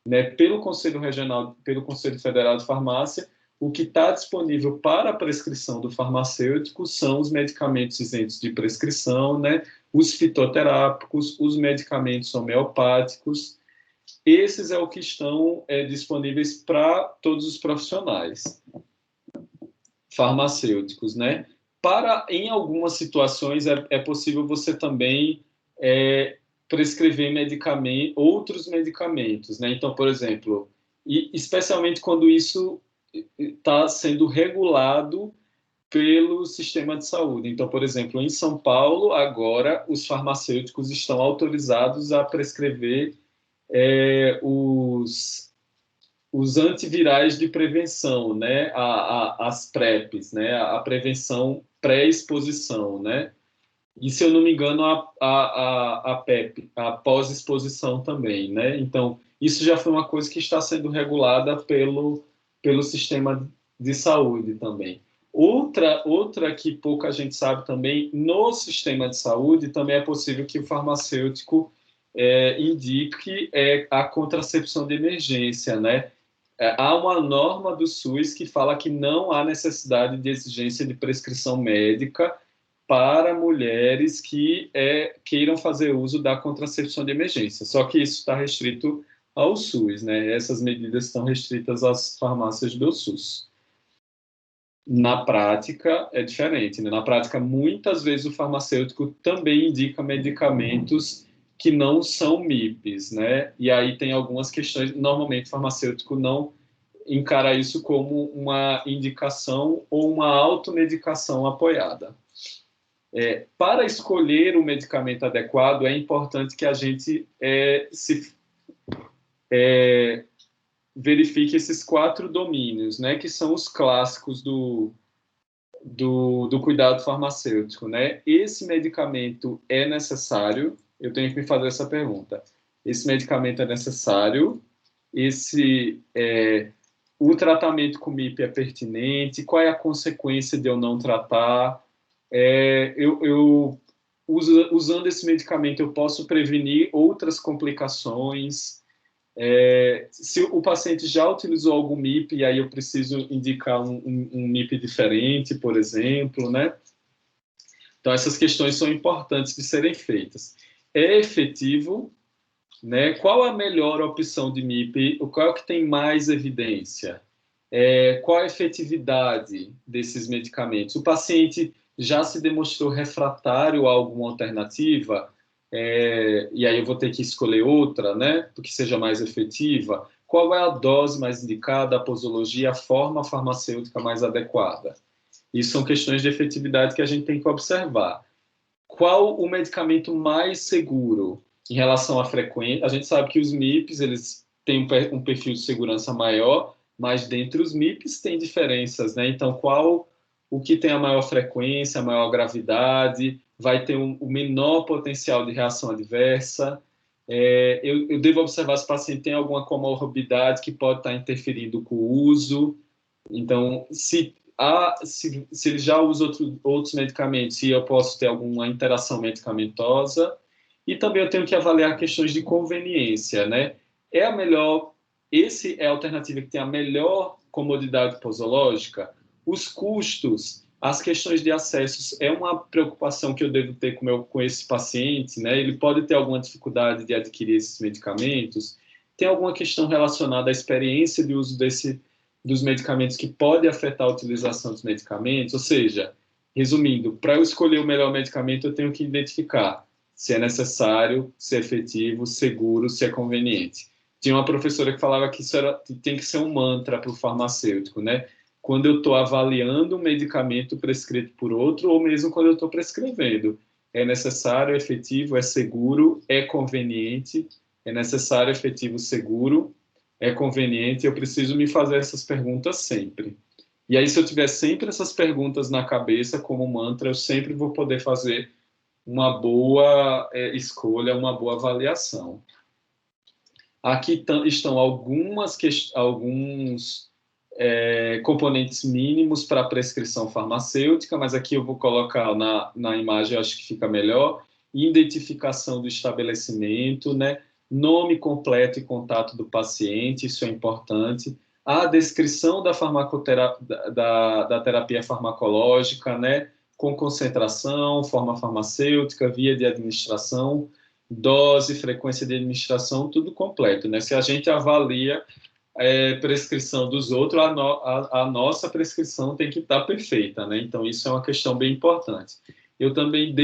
Né? Pelo Conselho Regional, pelo Conselho Federal de Farmácia, o que está disponível para a prescrição do farmacêutico são os medicamentos isentos de prescrição, né? Os fitoterápicos, os medicamentos homeopáticos. Esses é o que estão disponíveis para todos os profissionais farmacêuticos, né? Em algumas situações, é possível você também prescrever outros medicamentos, né? Então, por exemplo, especialmente quando isso está sendo regulado pelo sistema de saúde. Então, por exemplo, em São Paulo, agora, os farmacêuticos estão autorizados a prescrever os antivirais de prevenção, né? As PrEPs, né? A prevenção pré-exposição, né? E, se eu não me engano, a PEP, a pós-exposição também, né? Então, isso já foi uma coisa que está sendo regulada pelo sistema de saúde também. Outra que pouca gente sabe também, no sistema de saúde, também é possível que o farmacêutico indique a contracepção de emergência, né? Há uma norma do SUS que fala que não há necessidade de exigência de prescrição médica para mulheres que queiram fazer uso da contracepção de emergência. Só que isso está restrito ao SUS, né? Essas medidas estão restritas às farmácias do SUS. Na prática, é diferente, né? Na prática, muitas vezes o farmacêutico também indica medicamentos que não são MIPs, né? E aí tem algumas questões, normalmente o farmacêutico não encara isso como uma indicação ou uma automedicação apoiada. Para escolher o medicamento adequado, é importante que a gente verifique esses 4 domínios, né, que são os clássicos do cuidado farmacêutico, né? Esse medicamento é necessário? Eu tenho que me fazer essa pergunta. Esse medicamento é necessário? O tratamento com MIP é pertinente? Qual é a consequência de eu não tratar? Usando esse medicamento, eu posso prevenir outras complicações? Se o paciente já utilizou algum MIP, e aí eu preciso indicar um MIP diferente, por exemplo, né? Então, essas questões são importantes de serem feitas. É efetivo, né? Qual a melhor opção de MIP? Qual é o que tem mais evidência? Qual a efetividade desses medicamentos? O paciente já se demonstrou refratário a alguma alternativa? E aí eu vou ter que escolher outra, né? Que seja mais efetiva. Qual é a dose mais indicada, a posologia, a forma farmacêutica mais adequada? Isso são questões de efetividade que a gente tem que observar. Qual o medicamento mais seguro em relação à frequência? A gente sabe que os MIPs, eles têm um perfil de segurança maior, mas dentre os MIPs tem diferenças, né? Então, o que tem a maior frequência, a maior gravidade, vai ter o menor potencial de reação adversa? Eu devo observar se o paciente tem alguma comorbidade que pode estar interferindo com o uso. Então, se ele já usa outros medicamentos e eu posso ter alguma interação medicamentosa. E também eu tenho que avaliar questões de conveniência, né? Esse é a alternativa que tem a melhor comodidade posológica? Os custos, as questões de acessos, é uma preocupação que eu devo ter com esse paciente, né? Ele pode ter alguma dificuldade de adquirir esses medicamentos? Tem alguma questão relacionada à experiência de uso dos medicamentos que pode afetar a utilização dos medicamentos? Ou seja, resumindo, para eu escolher o melhor medicamento, eu tenho que identificar se é necessário, se é efetivo, seguro, se é conveniente. Tinha uma professora que falava que tem que ser um mantra para o farmacêutico, né? Quando eu estou avaliando um medicamento prescrito por outro, ou mesmo quando eu estou prescrevendo. É necessário, é efetivo, é seguro, é conveniente, é necessário, efetivo, seguro, é conveniente, eu preciso me fazer essas perguntas sempre. E aí, se eu tiver sempre essas perguntas na cabeça como mantra, eu sempre vou poder fazer uma boa escolha, uma boa avaliação. Aqui estão alguns componentes mínimos para a prescrição farmacêutica, mas aqui eu vou colocar na imagem, acho que fica melhor, identificação do estabelecimento, né? Nome completo e contato do paciente, isso é importante. A descrição da da terapia farmacológica, né? Com concentração, forma farmacêutica, via de administração, dose, frequência de administração, tudo completo, né? Se a gente avalia prescrição dos outros, a nossa prescrição tem que estar perfeita, né? Então, isso é uma questão bem importante. Eu também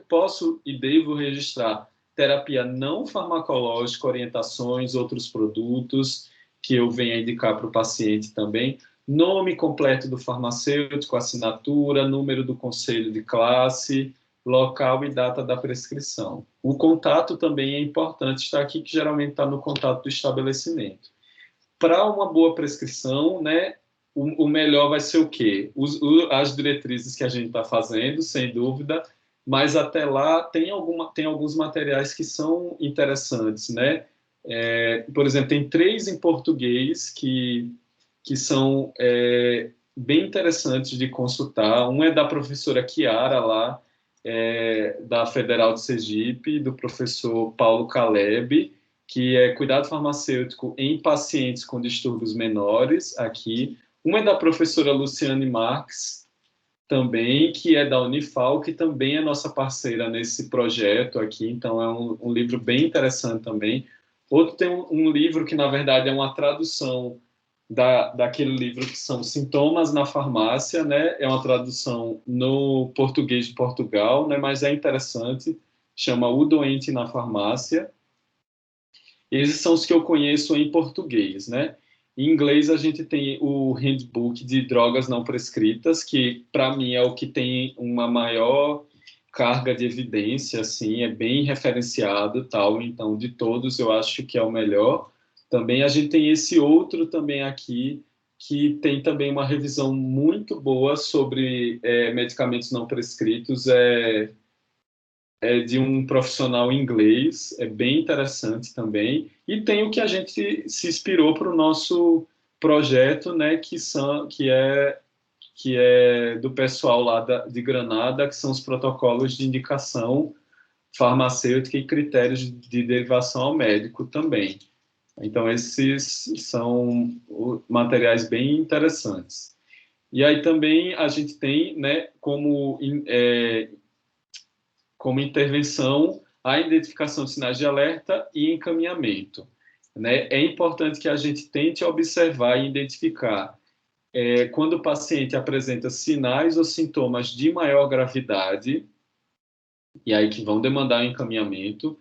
posso e devo registrar terapia não farmacológica, orientações, outros produtos que eu venha indicar para o paciente também, nome completo do farmacêutico, assinatura, número do conselho de classe, local e data da prescrição. O contato também é importante estar aqui, que geralmente está no contato do estabelecimento. Para uma boa prescrição, né, o melhor vai ser o quê? As diretrizes que a gente está fazendo, sem dúvida, mas até lá tem alguns materiais que são interessantes, né? Por exemplo, tem 3 em português que são bem interessantes de consultar. Um é da professora Chiara, lá, da Federal de Sergipe, do professor Paulo Caleb, que é cuidado farmacêutico em pacientes com distúrbios menores, aqui. Uma é da professora Luciane Marques, também, que é da Unifal, que também é nossa parceira nesse projeto aqui, então é um livro bem interessante também. Outro tem um livro que, na verdade, é uma tradução daquele livro que são Sintomas na Farmácia, né? É uma tradução no português de Portugal, né? Mas é interessante, chama O Doente na Farmácia. Esses são os que eu conheço em português, né? Em inglês, a gente tem o Handbook de Drogas Não Prescritas, que, para mim, é o que tem uma maior carga de evidência, assim, é bem referenciado, tal. Então, de todos, eu acho que é o melhor. Também a gente tem esse outro também aqui, que tem também uma revisão muito boa sobre medicamentos não prescritos, é de um profissional inglês, é bem interessante também. E tem o que a gente se inspirou para o nosso projeto, né, que é do pessoal lá de Granada, que são os protocolos de indicação farmacêutica e critérios de derivação ao médico também. Então, esses são materiais bem interessantes. E aí também a gente tem, né, como intervenção a identificação de sinais de alerta e encaminhamento. Né? É importante que a gente tente observar e identificar quando o paciente apresenta sinais ou sintomas de maior gravidade, e aí que vão demandar um encaminhamento,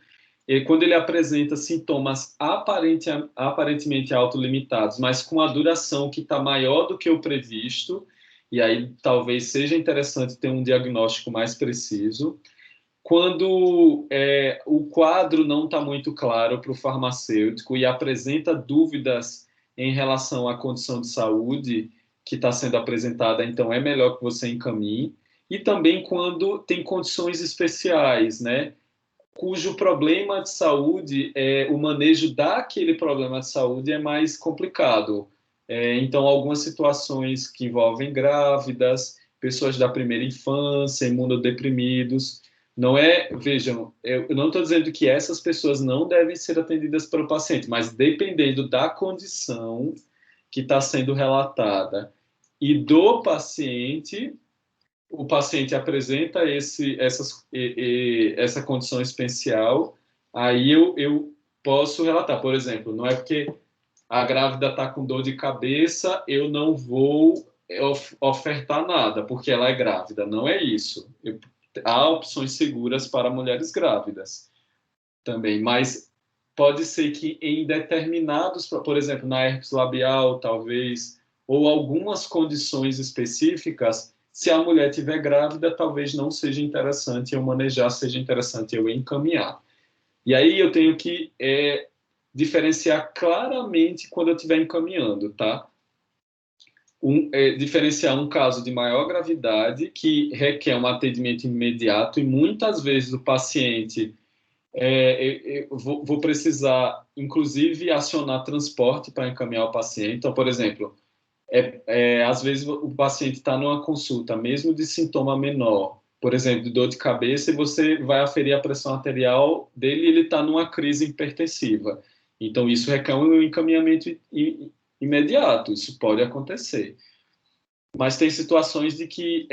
e quando ele apresenta sintomas aparentemente autolimitados, mas com a duração que está maior do que o previsto, e aí talvez seja interessante ter um diagnóstico mais preciso. Quando o quadro não está muito claro para o farmacêutico e apresenta dúvidas em relação à condição de saúde que está sendo apresentada, então é melhor que você encaminhe. E também quando tem condições especiais, né? Cujo problema de saúde, o manejo daquele problema de saúde é mais complicado. Então, algumas situações que envolvem grávidas, pessoas da primeira infância, imunodeprimidos, vejam, eu não estou dizendo que essas pessoas não devem ser atendidas pelo paciente, mas dependendo da condição que está sendo relatada e do paciente, o paciente apresenta essa condição especial, aí eu posso relatar. Por exemplo, não é porque a grávida está com dor de cabeça, eu não vou ofertar nada, porque ela é grávida. Não é isso. Há opções seguras para mulheres grávidas também, mas pode ser que em determinados, por exemplo, na herpes labial, talvez, ou algumas condições específicas, se a mulher estiver grávida, talvez não seja interessante eu manejar, seja interessante eu encaminhar. E aí eu tenho que diferenciar claramente quando eu estiver encaminhando, tá? Diferenciar um caso de maior gravidade que requer um atendimento imediato e muitas vezes o paciente eu vou precisar, inclusive, acionar transporte para encaminhar o paciente. Então, por exemplo, às vezes o paciente está numa consulta, mesmo de sintoma menor, por exemplo, de dor de cabeça, e você vai aferir a pressão arterial dele e ele está numa crise hipertensiva. Então, isso requer um encaminhamento imediato, isso pode acontecer. Mas tem situações de que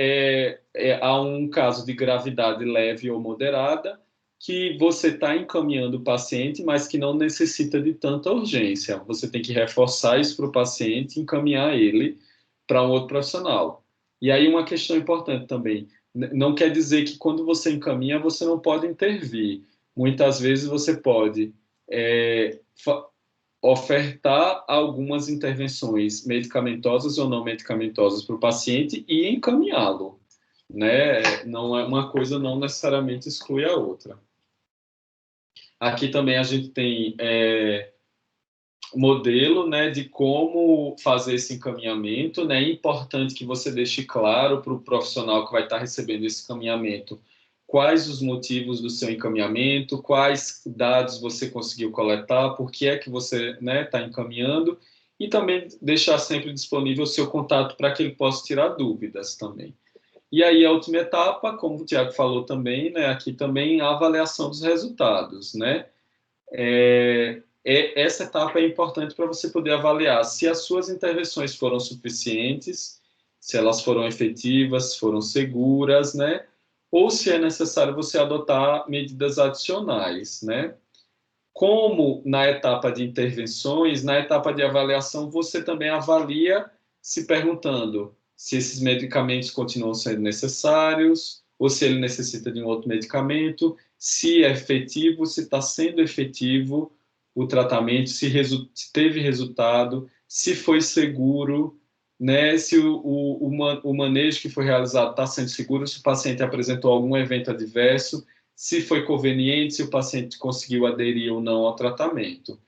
há um caso de gravidade leve ou moderada, que você está encaminhando o paciente, mas que não necessita de tanta urgência. Você tem que reforçar isso para o paciente e encaminhar ele para um outro profissional. E aí uma questão importante também, não quer dizer que quando você encaminha, você não pode intervir. Muitas vezes você pode ofertar algumas intervenções medicamentosas ou não medicamentosas para o paciente e encaminhá-lo, né? Não é uma coisa, não necessariamente exclui a outra. Aqui também a gente tem modelo, né, de como fazer esse encaminhamento, né? É importante que você deixe claro para o profissional que vai estar recebendo esse encaminhamento quais os motivos do seu encaminhamento, quais dados você conseguiu coletar, por que é que você está encaminhando, e também deixar sempre disponível o seu contato para que ele possa tirar dúvidas também. E aí a última etapa, como o Tiago falou também, né, aqui também a avaliação dos resultados, né? Essa etapa é importante para você poder avaliar se as suas intervenções foram suficientes, se elas foram efetivas, foram seguras, né? Ou se é necessário você adotar medidas adicionais, né? Como na etapa de intervenções, na etapa de avaliação, você também avalia se perguntando se esses medicamentos continuam sendo necessários, ou se ele necessita de um outro medicamento, se é efetivo, se está sendo efetivo o tratamento, se teve resultado, se foi seguro, né? Se o manejo que foi realizado está sendo seguro, se o paciente apresentou algum evento adverso, se foi conveniente, se o paciente conseguiu aderir ou não ao tratamento.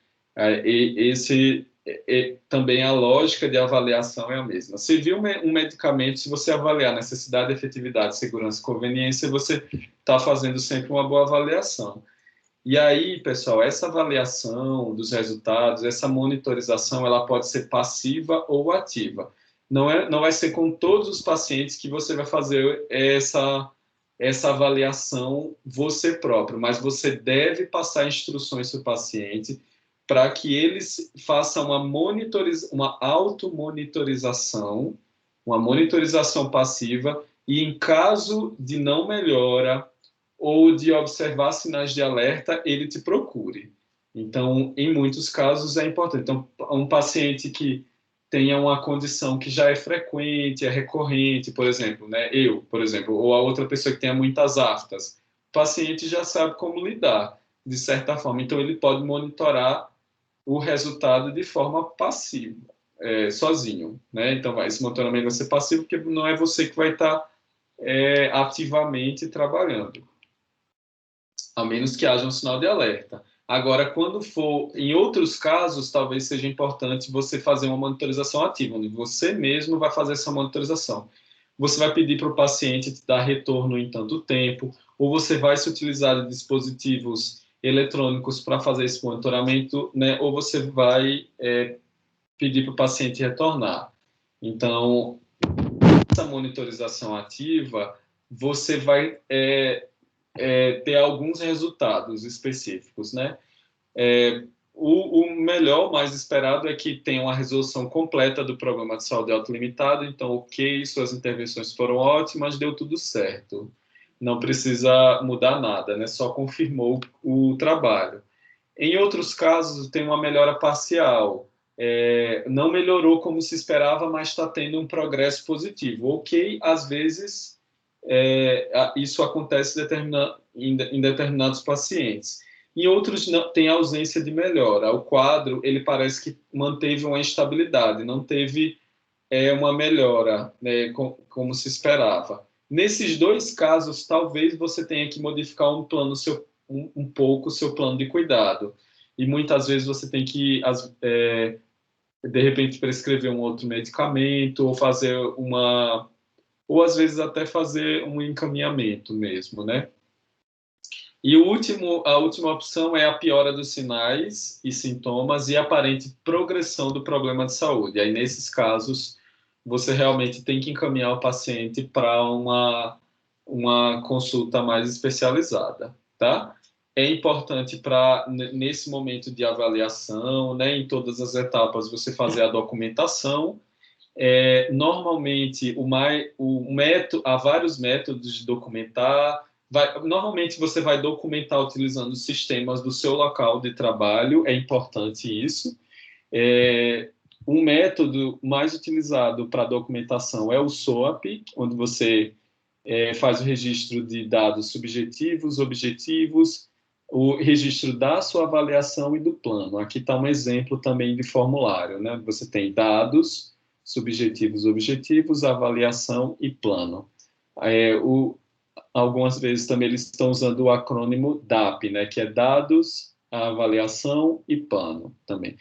também a lógica de avaliação é a mesma. Você viu um medicamento, se você avaliar necessidade, efetividade, segurança e conveniência, você está fazendo sempre uma boa avaliação. E aí, pessoal, essa avaliação dos resultados, essa monitorização, ela pode ser passiva ou ativa. Não vai ser com todos os pacientes que você vai fazer essa avaliação você próprio, mas você deve passar instruções para o paciente para que eles façam uma automonitorização, uma monitorização passiva, e em caso de não melhora ou de observar sinais de alerta, ele te procure. Então, em muitos casos é importante. Então, um paciente que tenha uma condição que já é frequente, é recorrente, por exemplo, né? Por exemplo, ou a outra pessoa que tenha muitas aftas, o paciente já sabe como lidar, de certa forma. Então, ele pode monitorar o resultado de forma passiva, sozinho, né? Então, esse monitoramento vai ser passivo, porque não é você que vai estar ativamente trabalhando, a menos que haja um sinal de alerta. Agora, quando for, em outros casos, talvez seja importante você fazer uma monitorização ativa, onde você mesmo vai fazer essa monitorização. Você vai pedir para o paciente te dar retorno em tanto tempo, ou você vai se utilizar de dispositivos eletrônicos para fazer esse monitoramento, né? Ou você vai pedir para o paciente retornar. Então, essa monitorização ativa, você vai ter alguns resultados específicos, né? O melhor, mais esperado, é que tenha uma resolução completa do programa de saúde autolimitado. Então, ok, suas intervenções foram ótimas, deu tudo certo. Não precisa mudar nada, né? Só confirmou o trabalho. Em outros casos, tem uma melhora parcial. Não melhorou como se esperava, mas está tendo um progresso positivo. Ok, às vezes isso acontece em determinados pacientes. Em outros, tem ausência de melhora. O quadro, ele parece que manteve uma instabilidade, não teve uma melhora, né, como se esperava. Nesses dois casos, talvez você tenha que modificar um pouco o seu plano de cuidado. E muitas vezes você tem que, de repente, prescrever um outro medicamento, ou às vezes até fazer um encaminhamento mesmo, né? E a última opção é a piora dos sinais e sintomas e aparente progressão do problema de saúde. Aí, nesses casos, você realmente tem que encaminhar o paciente para uma consulta mais especializada, tá? É importante nesse momento de avaliação, né, em todas as etapas, você fazer a documentação. Normalmente, há vários métodos de documentar. Normalmente, você vai documentar utilizando sistemas do seu local de trabalho, é importante isso. Um método mais utilizado para documentação é o SOAP, onde você faz o registro de dados subjetivos, objetivos, o registro da sua avaliação e do plano. Aqui está um exemplo também de formulário, né? Você tem dados subjetivos, objetivos, avaliação e plano. Algumas vezes também eles estão usando o acrônimo DAP, né? Que é dados, avaliação e plano também.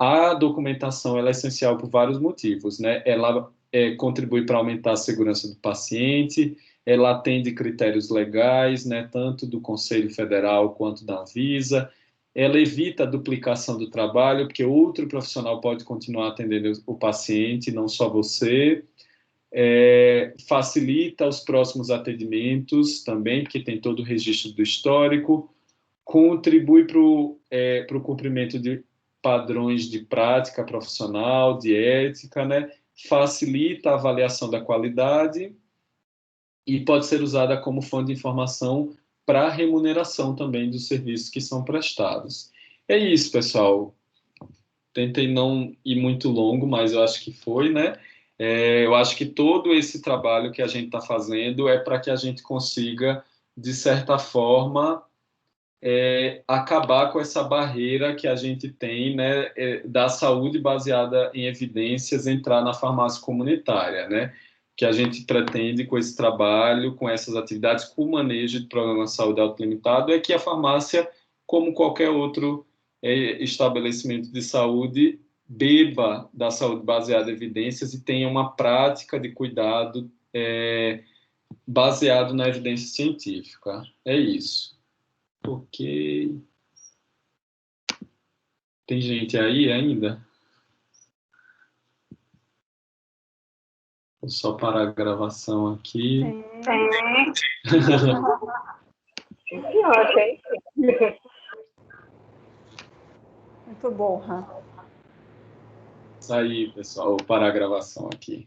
A documentação ela é essencial por vários motivos, né? Ela contribui para aumentar a segurança do paciente, ela atende critérios legais, né? Tanto do Conselho Federal quanto da Anvisa. Ela evita a duplicação do trabalho, porque outro profissional pode continuar atendendo o paciente, não só você. Facilita os próximos atendimentos também, porque tem todo o registro do histórico. Contribui para o cumprimento de padrões de prática profissional, de ética, né? Facilita a avaliação da qualidade e pode ser usada como fonte de informação para a remuneração também dos serviços que são prestados. É isso, pessoal. Tentei não ir muito longo, mas eu acho que foi, né? Eu acho que todo esse trabalho que a gente está fazendo é para que a gente consiga, de certa forma, acabar com essa barreira que a gente tem, né, da saúde baseada em evidências entrar na farmácia comunitária, né? Que a gente pretende com esse trabalho, com essas atividades, com o manejo de programa de saúde autolimitado, é que a farmácia, como qualquer outro estabelecimento de saúde, beba da saúde baseada em evidências e tenha uma prática de cuidado baseado na evidência científica. É isso. Ok. Tem gente aí ainda? Vou só parar a gravação aqui. Muito bom, Han. Isso aí, pessoal. Vou parar a gravação aqui.